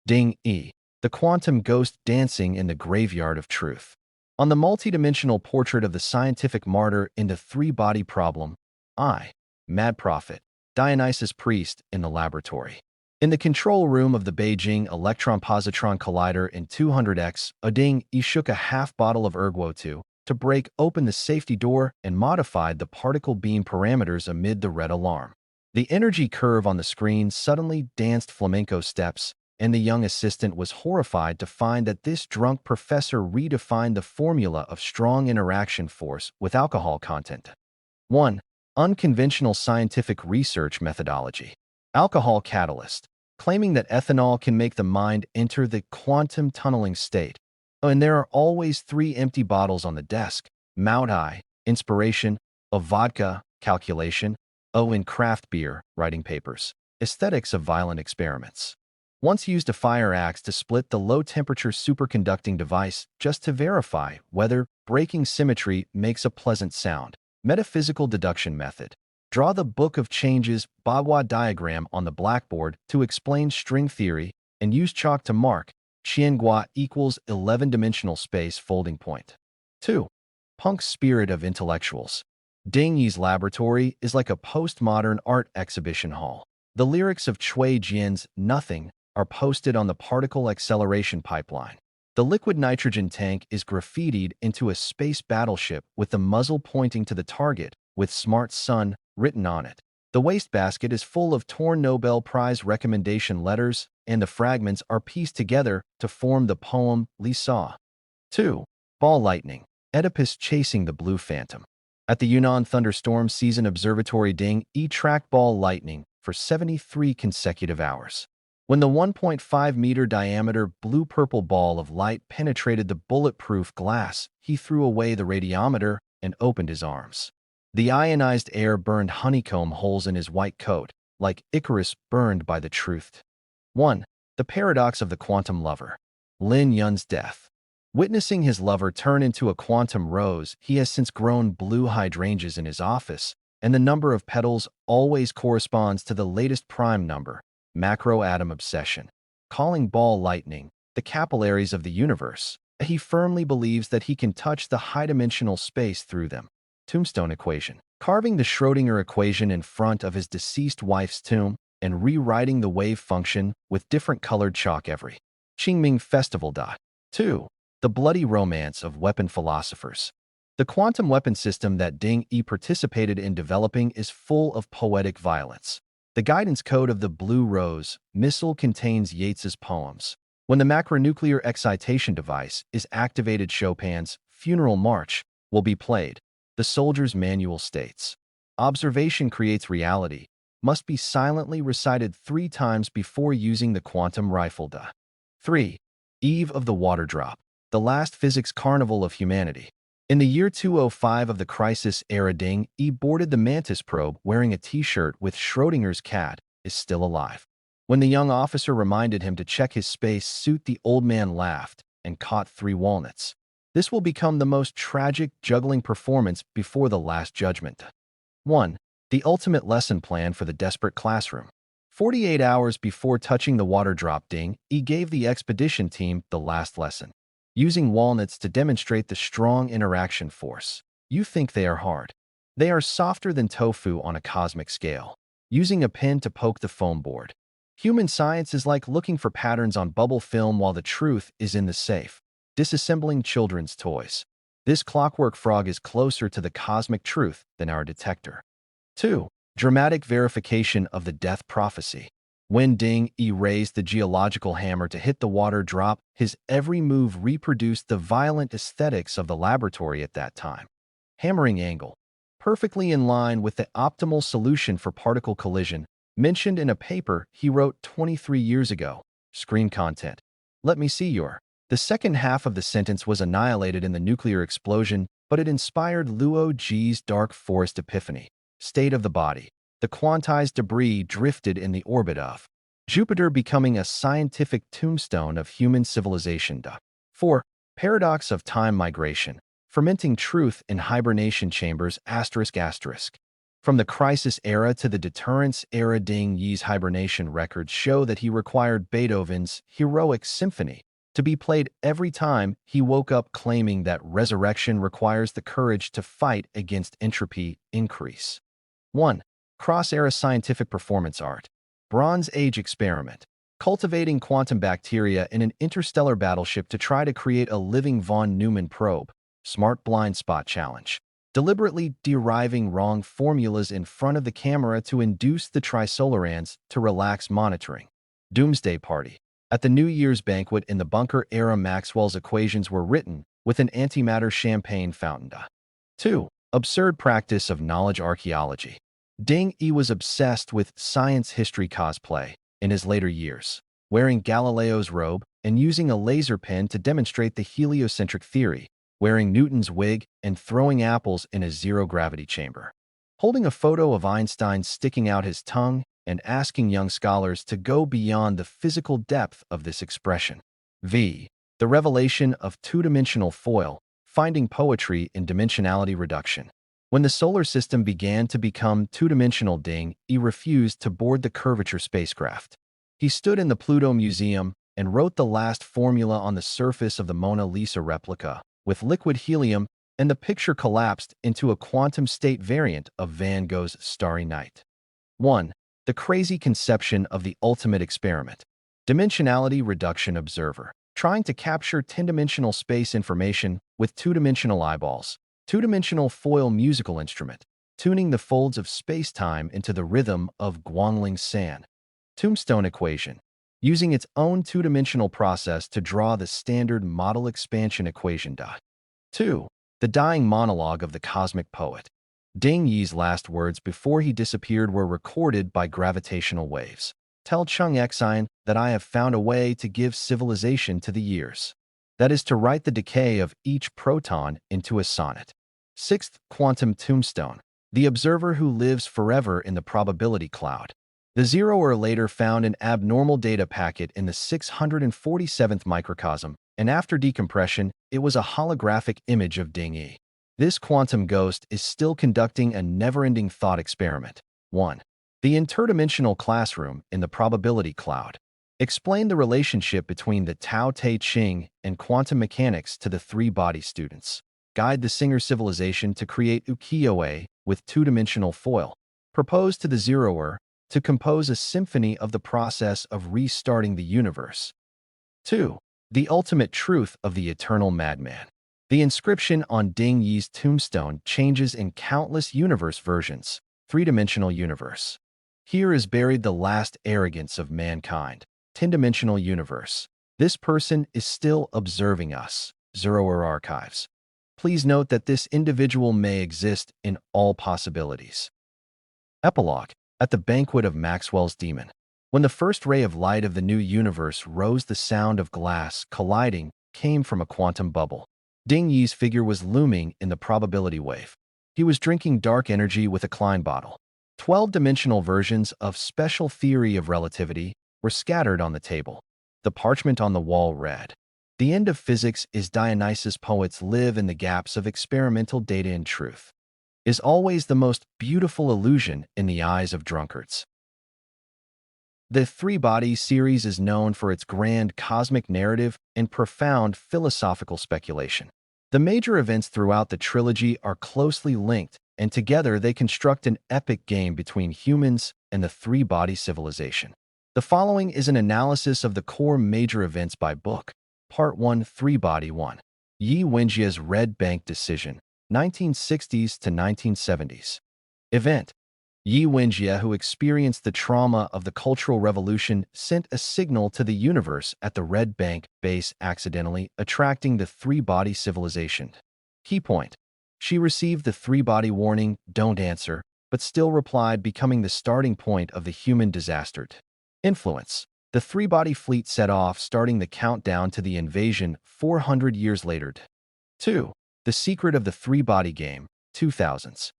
Ding E. The quantum ghost dancing in the graveyard of truth. On the multidimensional portrait of the scientific martyr in the three-body problem, I, Mad Prophet, Dionysus Priest in the laboratory. In the control room of the Beijing Electron-Positron Collider in 200X, Ding E shook a half bottle of Ergo-2 to break open the safety door and modified the particle beam parameters amid the red alarm. The energy curve on the screen suddenly danced flamenco steps, and the young assistant was horrified to find that this drunk professor redefined the formula of strong interaction force with alcohol content. 1. Unconventional scientific research methodology. Alcohol catalyst, claiming that ethanol can make the mind enter the quantum tunneling state. And there are always 3 empty bottles on the desk. Mount I, inspiration, of vodka, calculation, in craft beer, writing papers, aesthetics of violent experiments. Once used a fire axe to split the low-temperature superconducting device just to verify whether breaking symmetry makes a pleasant sound. Metaphysical deduction method. Draw the Book of Changes Bagua diagram on the blackboard to explain string theory and use chalk to mark Qiangua equals 11-dimensional space folding point. 2. Punk's spirit of intellectuals. Ding Yi's laboratory is like a postmodern art exhibition hall. The lyrics of Cui Jian's Nothing are posted on the particle acceleration pipeline. The liquid nitrogen tank is graffitied into a space battleship with the muzzle pointing to the target, with Smart Sun written on it. The wastebasket is full of torn Nobel Prize recommendation letters, and the fragments are pieced together to form the poem Li Sa. 2. Ball lightning. Oedipus chasing the blue phantom. At the Yunnan thunderstorm season observatory, Ding E tracked ball lightning for 73 consecutive hours. When the 1.5-meter diameter blue-purple ball of light penetrated the bulletproof glass, he threw away the radiometer and opened his arms. The ionized air burned honeycomb holes in his white coat, like Icarus burned by the truth. 1. The paradox of the quantum lover. Lin Yun's death. Witnessing his lover turn into a quantum rose, he has since grown blue hydrangeas in his office, and the number of petals always corresponds to the latest prime number. Macro-atom obsession. Calling ball lightning the capillaries of the universe, he firmly believes that he can touch the high-dimensional space through them. Tombstone equation. Carving the Schrödinger equation in front of his deceased wife's tomb and rewriting the wave function with different colored chalk every Qingming festival. 2. The bloody romance of weapon philosophers. The quantum weapon system that Ding Yi participated in developing is full of poetic violence. The guidance code of the Blue Rose missile contains Yeats's poems. When the macronuclear excitation device is activated, Chopin's Funeral March will be played. The soldier's manual states, observation creates reality, must be silently recited 3 times before using the quantum rifle. 3. Eve of the Water Drop, the last physics carnival of humanity. In the year 205 of the crisis era, Ding Yi boarded the Mantis probe wearing a t-shirt with Schrodinger's cat is still alive. When the young officer reminded him to check his space suit, the old man laughed and caught 3 walnuts. This will become the most tragic juggling performance before the Last Judgment. 1. The ultimate lesson plan for the desperate classroom. 48 hours before touching the water drop, Ding Yi gave the expedition team the last lesson. Using walnuts to demonstrate the strong interaction force. You think they are hard. They are softer than tofu on a cosmic scale. Using a pin to poke the foam board. Human science is like looking for patterns on bubble film while the truth is in the safe. Disassembling children's toys. This clockwork frog is closer to the cosmic truth than our detector. 2. Dramatic verification of the death prophecy. When Ding Yi raised the geological hammer to hit the water drop, his every move reproduced the violent aesthetics of the laboratory at that time. Hammering angle. Perfectly in line with the optimal solution for particle collision, mentioned in a paper he wrote 23 years ago. Screen content. Let me see your. The second half of the sentence was annihilated in the nuclear explosion, but it inspired Luo Ji's dark forest epiphany. State of the body. The quantized debris drifted in the orbit of Jupiter, becoming a scientific tombstone of human civilization. 4. Paradox of time migration. Fermenting truth in hibernation chambers. From the crisis era to the deterrence era, Ding Yi's hibernation records show that he required Beethoven's heroic symphony to be played every time he woke up, claiming that resurrection requires the courage to fight against entropy increase. 1. Cross-era scientific performance art. Bronze Age experiment. Cultivating quantum bacteria in an interstellar battleship to try to create a living von Neumann probe. Smart blind spot challenge. Deliberately deriving wrong formulas in front of the camera to induce the trisolarans to relax monitoring. Doomsday party. At the New Year's banquet in the bunker era, Maxwell's equations were written with an antimatter champagne fountain. 2. Absurd practice of knowledge archaeology. Ding Yi was obsessed with science history cosplay in his later years, wearing Galileo's robe and using a laser pen to demonstrate the heliocentric theory, wearing Newton's wig and throwing apples in a zero-gravity chamber. Holding a photo of Einstein sticking out his tongue and asking young scholars to go beyond the physical depth of this expression. V. The revelation of two-dimensional foil, finding poetry in dimensionality reduction. When the solar system began to become two-dimensional, Ding Yi refused to board the curvature spacecraft. He stood in the Pluto Museum and wrote the last formula on the surface of the Mona Lisa replica with liquid helium, and the picture collapsed into a quantum state variant of Van Gogh's Starry Night. 1. The crazy conception of the ultimate experiment. Dimensionality reduction observer. Trying to capture 10-dimensional space information with 2-dimensional eyeballs. 2-dimensional foil musical instrument. Tuning the folds of space-time into the rhythm of Guangling's San. Tombstone equation. Using its own 2-dimensional process to draw the standard model expansion equation. 2. The dying monologue of the cosmic poet. Ding Yi's last words before he disappeared were recorded by gravitational waves. Tell Chung Exine that I have found a way to give civilization to the years. That is to write the decay of each proton into a sonnet. 6th Quantum tombstone. The observer who lives forever in the probability cloud. The zeroer later found an abnormal data packet in the 647th microcosm, and after decompression, it was a holographic image of Ding Yi. This quantum ghost is still conducting a never-ending thought experiment. 1. The interdimensional classroom in the probability cloud. Explain the relationship between the Tao Te Ching and quantum mechanics to the 3-body students. Guide the Singer civilization to create ukiyo-e with 2-dimensional foil. Propose to the zeroer to compose a symphony of the process of restarting the universe. 2. The ultimate truth of the eternal madman. The inscription on Ding Yi's tombstone changes in countless universe versions, three-dimensional universe. Here is buried the last arrogance of mankind, 10-dimensional universe. This person is still observing us, Zoroer archives. Please note that this individual may exist in all possibilities. Epilogue. At the banquet of Maxwell's demon. When the first ray of light of the new universe rose, the sound of glass colliding came from a quantum bubble. Ding Yi's figure was looming in the probability wave. He was drinking dark energy with a Klein bottle. 12-dimensional versions of special theory of relativity were scattered on the table. The parchment on the wall read, "The end of physics is Dionysus. Poets live in the gaps of experimental data, and truth is always the most beautiful illusion in the eyes of drunkards." The Three-Body series is known for its grand cosmic narrative and profound philosophical speculation. The major events throughout the trilogy are closely linked, and together they construct an epic game between humans and the three-body civilization. The following is an analysis of the core major events by book. Part 1, Three-Body 1. Yi Wenjia's Red Bank Decision, 1960s to 1970s. Event. Yi Wenjia, who experienced the trauma of the Cultural Revolution, sent a signal to the universe at the Red Bank base, accidentally attracting the three-body civilization. Key point. She received the three-body warning, "Don't answer," but still replied, becoming the starting point of the human disaster. Influence. The three-body fleet set off, starting the countdown to the invasion 400 years later. 2. The Secret of the Three-Body Game, 2000s.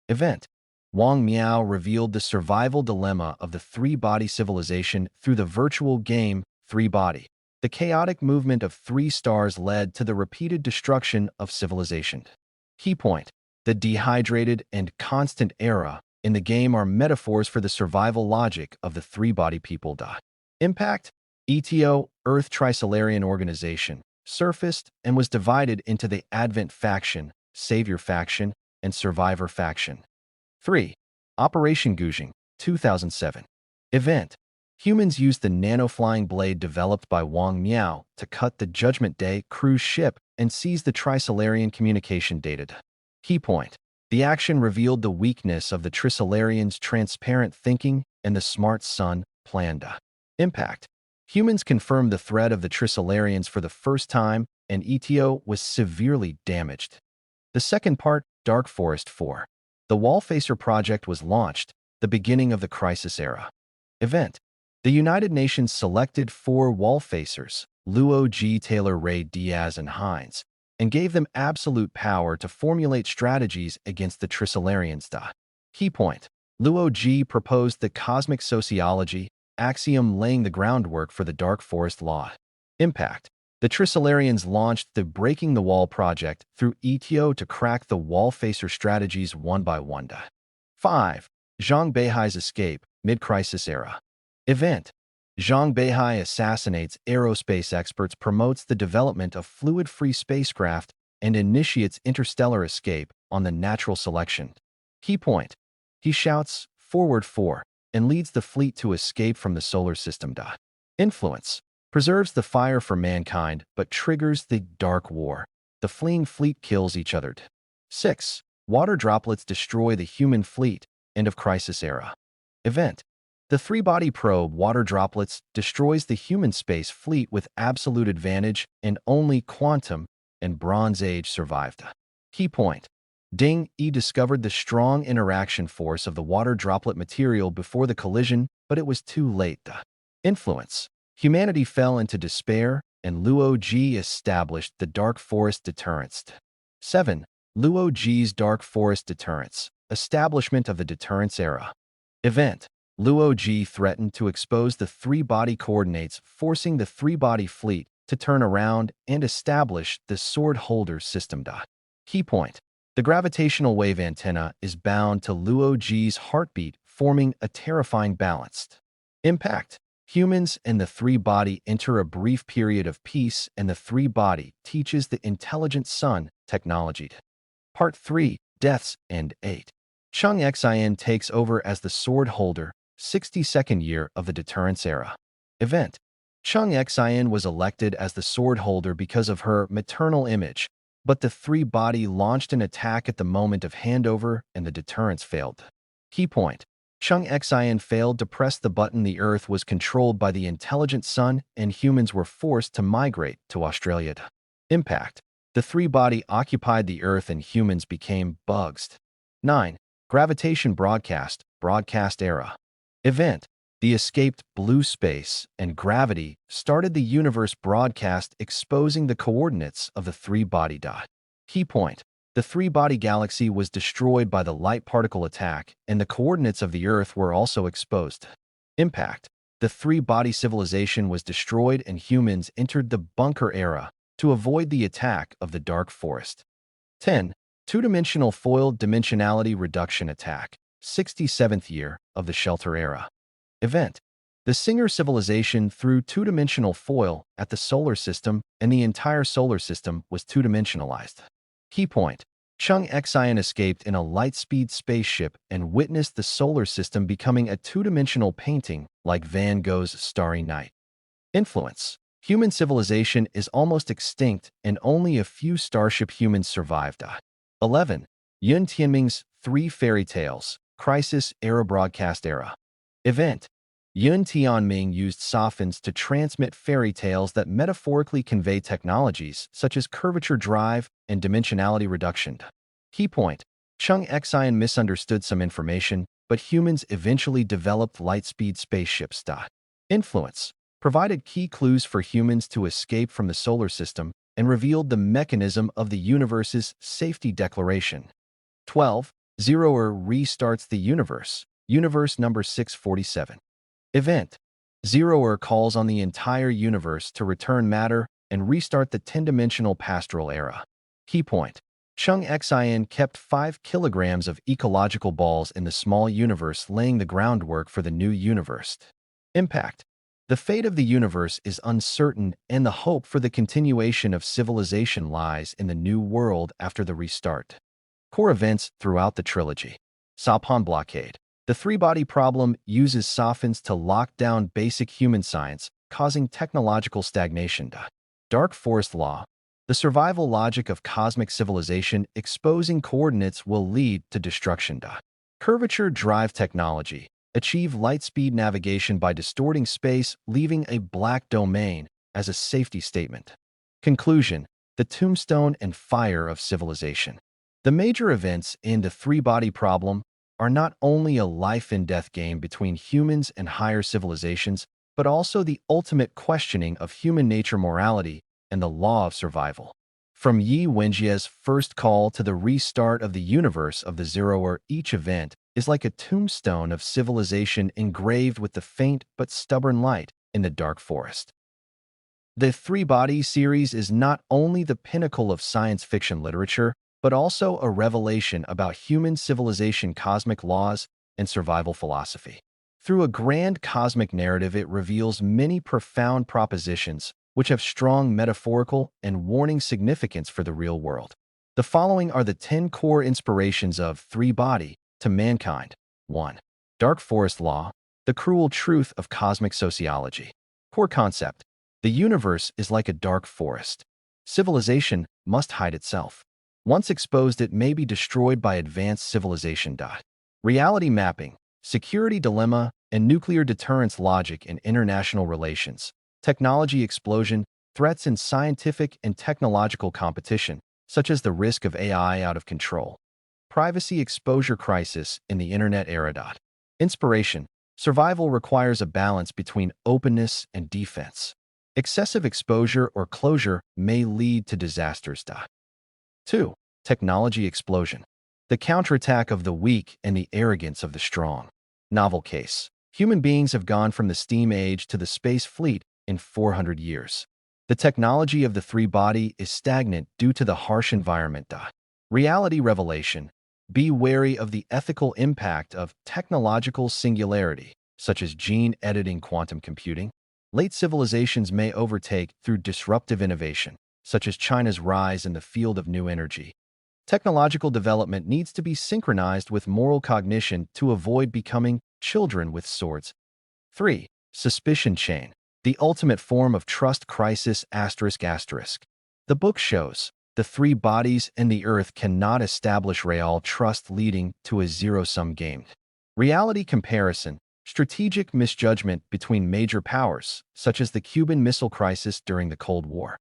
Event. Wang Miao revealed the survival dilemma of the three-body civilization through the virtual game Three-Body. The chaotic movement of three stars led to the repeated destruction of civilization. Key point. The dehydrated and constant era in the game are metaphors for the survival logic of the three-body people. Impact. ETO, Earth Trisolarian Organization, surfaced and was divided into the Advent faction, Savior faction, and Survivor faction. 3. Operation Gujing, 2007. Event. Humans used the nano-flying blade developed by Wang Miao to cut the Judgment Day cruise ship and seize the Trisolarian communication data. Key point. The action revealed the weakness of the Trisolarians' transparent thinking and the smart sun plan. Impact. Humans confirmed the threat of the Trisolarians for the first time, and ETO was severely damaged. The second part, Dark Forest 4. The Wallfacer project was launched, the beginning of the crisis era. Event. The United Nations selected 4 Wallfacers, Luo G, Taylor, Ray, Diaz, and Hines, and gave them absolute power to formulate strategies against the Trisolarians. Key point. Luo G proposed the cosmic sociology axiom, laying the groundwork for the Dark Forest Law. Impact. The Trisolarians launched the Breaking the Wall project through ETO to crack the Wallfacer strategies one by one. 5. Zhang Beihai's escape, mid-crisis era. Event. Zhang Beihai assassinates aerospace experts, promotes the development of fluid-free spacecraft, and initiates interstellar escape on the natural selection. Key point. He shouts, "Forward 4," and leads the fleet to escape from the solar system. Influence. Preserves the fire for mankind, but triggers the Dark War. The fleeing fleet kills each other. 6. Water droplets destroy the human fleet, end of crisis era. Event. The three-body probe Water Droplets destroys the human space fleet with absolute advantage, and only Quantum and Bronze Age survived. Key point. Ding Yi discovered the strong interaction force of the water droplet material before the collision, but it was too late. Influence. Humanity fell into despair, and Luo Ji established the Dark Forest Deterrence. 7. Luo Ji's Dark Forest Deterrence, establishment of the Deterrence era. Event. Luo Ji threatened to expose the three-body coordinates, forcing the three-body fleet to turn around and establish the Sword Holder system. Key point. The gravitational wave antenna is bound to Luo Ji's heartbeat, forming a terrifying balance. Impact. Humans and the three-body enter a brief period of peace, and the three-body teaches the intelligent sun technology. Part 3, Deaths, and 8. Chung Xin takes over as the Sword Holder, 62nd year of the Deterrence era. Event. Chung Xian was elected as the sword holder because of her maternal image, but the three-body launched an attack at the moment of handover and the deterrence failed. Key point: Chung Xian failed to press the button. The Earth was controlled by the intelligent sun and humans were forced to migrate to Australia. Impact: the three-body occupied the Earth and humans became bugs. 9. Gravitation broadcast era. Event: the escaped blue space and gravity started the universe broadcast, exposing the coordinates of the three-body dot. Key point: the three-body galaxy was destroyed by the light particle attack, and the coordinates of the Earth were also exposed. Impact: the three-body civilization was destroyed and humans entered the bunker era to avoid the attack of the dark forest. 10. Two-dimensional foiled dimensionality reduction attack, 67th year of the shelter era. Event: the Singer civilization threw two-dimensional foil at the solar system, and the entire solar system was two-dimensionalized. Key point: Chung Xian escaped in a light-speed spaceship and witnessed the solar system becoming a two-dimensional painting like Van Gogh's Starry Night. Influence: human civilization is almost extinct and only a few starship humans survived. 11. Yun Tianming's Three Fairy Tales, Crisis Era Broadcast Era. Event: Yun Tianming used sophons to transmit fairy tales that metaphorically convey technologies such as curvature drive and dimensionality reduction. Key point: Chung Xian misunderstood some information, but humans eventually developed light-speed spaceships. Influence: provided key clues for humans to escape from the solar system and revealed the mechanism of the universe's safety declaration. 12. Zeroer restarts the universe. Universe number 647. Event: Zeroer calls on the entire universe to return matter and restart the 10-dimensional pastoral era. Key point: Chung Xian kept 5 kilograms of ecological balls in the small universe, laying the groundwork for the new universe. Impact: the fate of the universe is uncertain, and the hope for the continuation of civilization lies in the new world after the restart. Core events throughout the trilogy. Sapon blockade. The three-body problem uses sophons to lock down basic human science, causing technological stagnation. Dark forest law. The survival logic of cosmic civilization exposing coordinates will lead to destruction. Curvature drive technology. Achieve light-speed navigation by distorting space, leaving a black domain as a safety statement. Conclusion: the tombstone and fire of civilization. The major events in the three-body problem are not only a life-and-death game between humans and higher civilizations, but also the ultimate questioning of human nature, morality, and the law of survival. From Yi Wenjie's first call to the restart of the universe of the Zeroer, each event is like a tombstone of civilization engraved with the faint but stubborn light in the dark forest. The Three-Body series is not only the pinnacle of science fiction literature, but also a revelation about human civilization, cosmic laws, and survival philosophy. Through a grand cosmic narrative, it reveals many profound propositions which have strong metaphorical and warning significance for the real world. The following are the 10 core inspirations of Three-Body to mankind. 1. Dark Forest Law, the cruel truth of cosmic sociology. Core concept: the universe is like a dark forest. Civilization must hide itself. Once exposed, it may be destroyed by advanced civilization. Reality mapping, security dilemma, and nuclear deterrence logic in international relations. Technology explosion, threats in scientific and technological competition, such as the risk of AI out of control. Privacy exposure crisis in the internet era. Inspiration: survival requires a balance between openness and defense. Excessive exposure or closure may lead to disasters. 2. Technology explosion. The counterattack of the weak and the arrogance of the strong. Novel case: human beings have gone from the steam age to the space fleet in 400 years. The technology of the three-body is stagnant due to the harsh environment. Reality revelation: be wary of the ethical impact of technological singularity, such as gene editing, quantum computing. Late civilizations may overtake through disruptive innovation, such as China's rise in the field of new energy. Technological development needs to be synchronized with moral cognition to avoid becoming children with swords. 3. Suspicion chain. The ultimate form of trust crisis asterisk asterisk. The book shows the three bodies and the earth cannot establish real trust, leading to a zero-sum game. Reality comparison, strategic misjudgment between major powers, such as the Cuban Missile Crisis during the Cold War.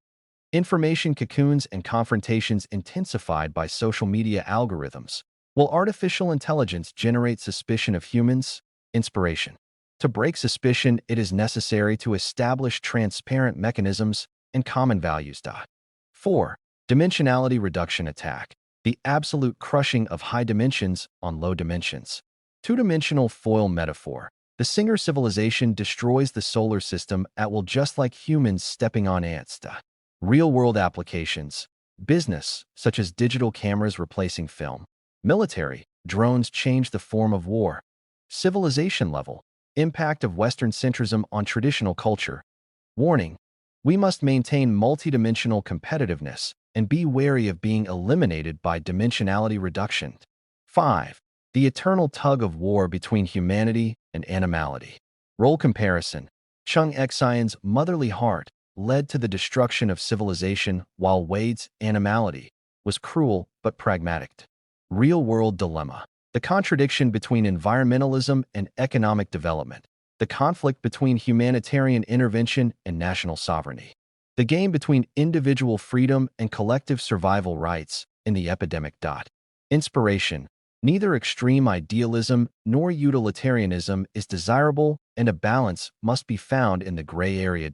Information cocoons and confrontations intensified by social media algorithms. Will artificial intelligence generate suspicion of humans? Inspiration. To break suspicion, it is necessary to establish transparent mechanisms and common values. 4. Dimensionality reduction attack. The absolute crushing of high dimensions on low dimensions. Two-dimensional foil metaphor. The Singer civilization destroys the solar system at will, just like humans stepping on ants. Real-world applications. Business, such as digital cameras replacing film. Military, drones change the form of war. Civilization level. Impact of Western centrism on traditional culture. Warning. We must maintain multidimensional competitiveness and be wary of being eliminated by dimensionality reduction. 5. The eternal tug of war between humanity and animality. Role comparison. Chung Xian's motherly heart led to the destruction of civilization, while Wade's animality was cruel but pragmatic. Real-world dilemma. The contradiction between environmentalism and economic development. The conflict between humanitarian intervention and national sovereignty. The game between individual freedom and collective survival rights in the epidemic. Inspiration. Neither extreme idealism nor utilitarianism is desirable, and a balance must be found in the gray area.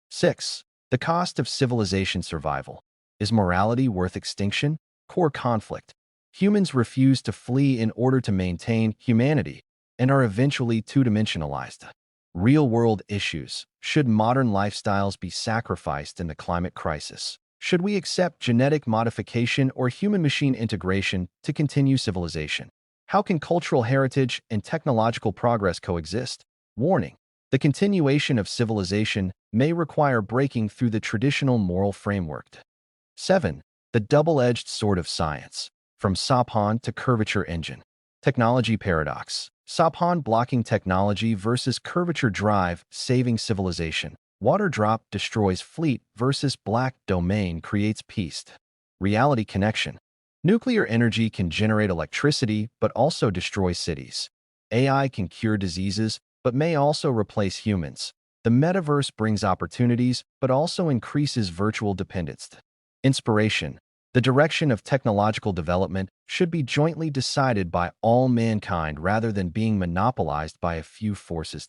6. The cost of civilization survival. Is morality worth extinction? Core conflict. Humans refuse to flee in order to maintain humanity and are eventually two-dimensionalized. Real-world issues. Should modern lifestyles be sacrificed in the climate crisis? Should we accept genetic modification or human-machine integration to continue civilization? How can cultural heritage and technological progress coexist? Warning. The continuation of civilization may require breaking through the traditional moral framework. 7. The double-edged sword of science. From Saphan to curvature engine. Technology paradox. Saphan blocking technology versus curvature drive saving civilization. Water drop destroys fleet versus black domain creates peace. Reality connection. Nuclear energy can generate electricity but also destroy cities. AI can cure diseases but may also replace humans. The metaverse brings opportunities but also increases virtual dependence. Inspiration. The direction of technological development should be jointly decided by all mankind rather than being monopolized by a few forces.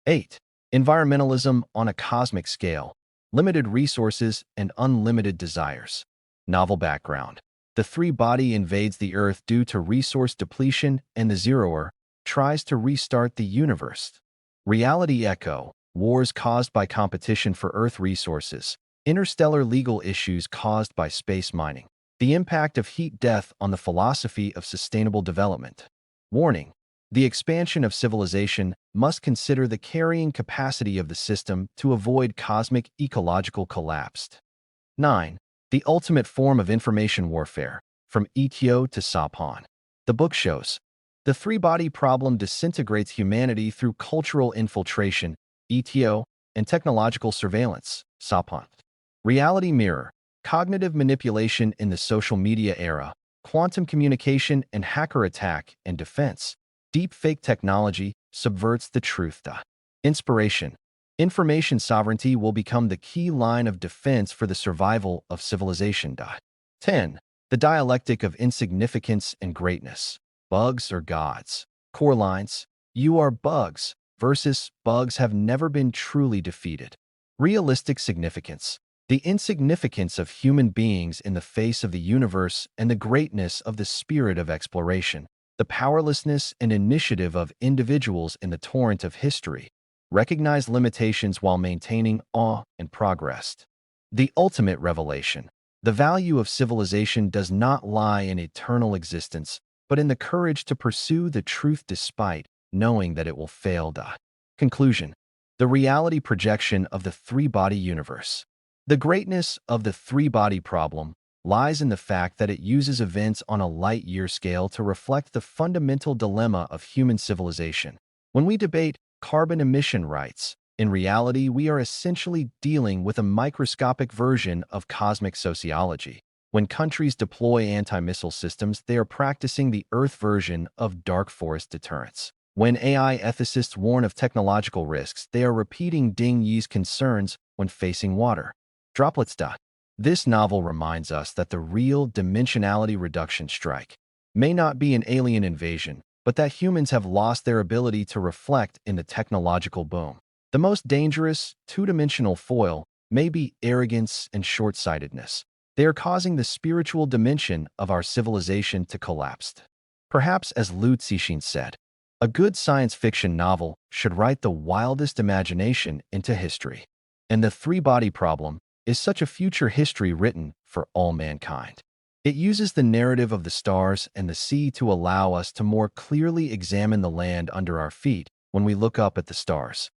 8. Environmentalism on a cosmic scale. Limited resources and unlimited desires. Novel background. The three-body invades the Earth due to resource depletion, and the Zeroer tries to restart the universe. Reality echo. Wars caused by competition for Earth resources. Interstellar legal issues caused by space mining. The impact of heat death on the philosophy of sustainable development. Warning. The expansion of civilization must consider the carrying capacity of the system to avoid cosmic ecological collapse. 9. The ultimate form of information warfare. From Etio to Saphan. The book shows the three-body problem disintegrates humanity through cultural infiltration, Etio, and technological surveillance, Saphan. Reality mirror. Cognitive manipulation in the social media era. Quantum communication and hacker attack and defense. Deepfake technology subverts the truth. Inspiration. Information sovereignty will become the key line of defense for the survival of civilization. 10. The dialectic of insignificance and greatness. Bugs or gods. Core lines. You are bugs versus bugs have never been truly defeated. Realistic significance. The insignificance of human beings in the face of the universe and the greatness of the spirit of exploration. The powerlessness and initiative of individuals in the torrent of history. Recognize limitations while maintaining awe and progress. The ultimate revelation. The value of civilization does not lie in eternal existence, but in the courage to pursue the truth despite knowing that it will fail. Conclusion. The reality projection of the three-body universe. The greatness of the three-body problem lies in the fact that it uses events on a light-year scale to reflect the fundamental dilemma of human civilization. When we debate carbon emission rights, In reality, we are essentially dealing with a microscopic version of cosmic sociology. When countries deploy anti-missile systems, they are practicing the Earth version of dark forest deterrence. When AI ethicists warn of technological risks, they are repeating Ding Yi's concerns when facing water droplets. This novel reminds us that the real dimensionality reduction strike may not be an alien invasion, but that humans have lost their ability to reflect in the technological boom. The most dangerous, two-dimensional foil may be arrogance and short-sightedness. They are causing the spiritual dimension of our civilization to collapse. Perhaps, as Liu Cixin said, a good science fiction novel should write the wildest imagination into history. And the three-body problem is such a future history written for all mankind. It uses the narrative of the stars and the sea to allow us to more clearly examine the land under our feet when we look up at the stars.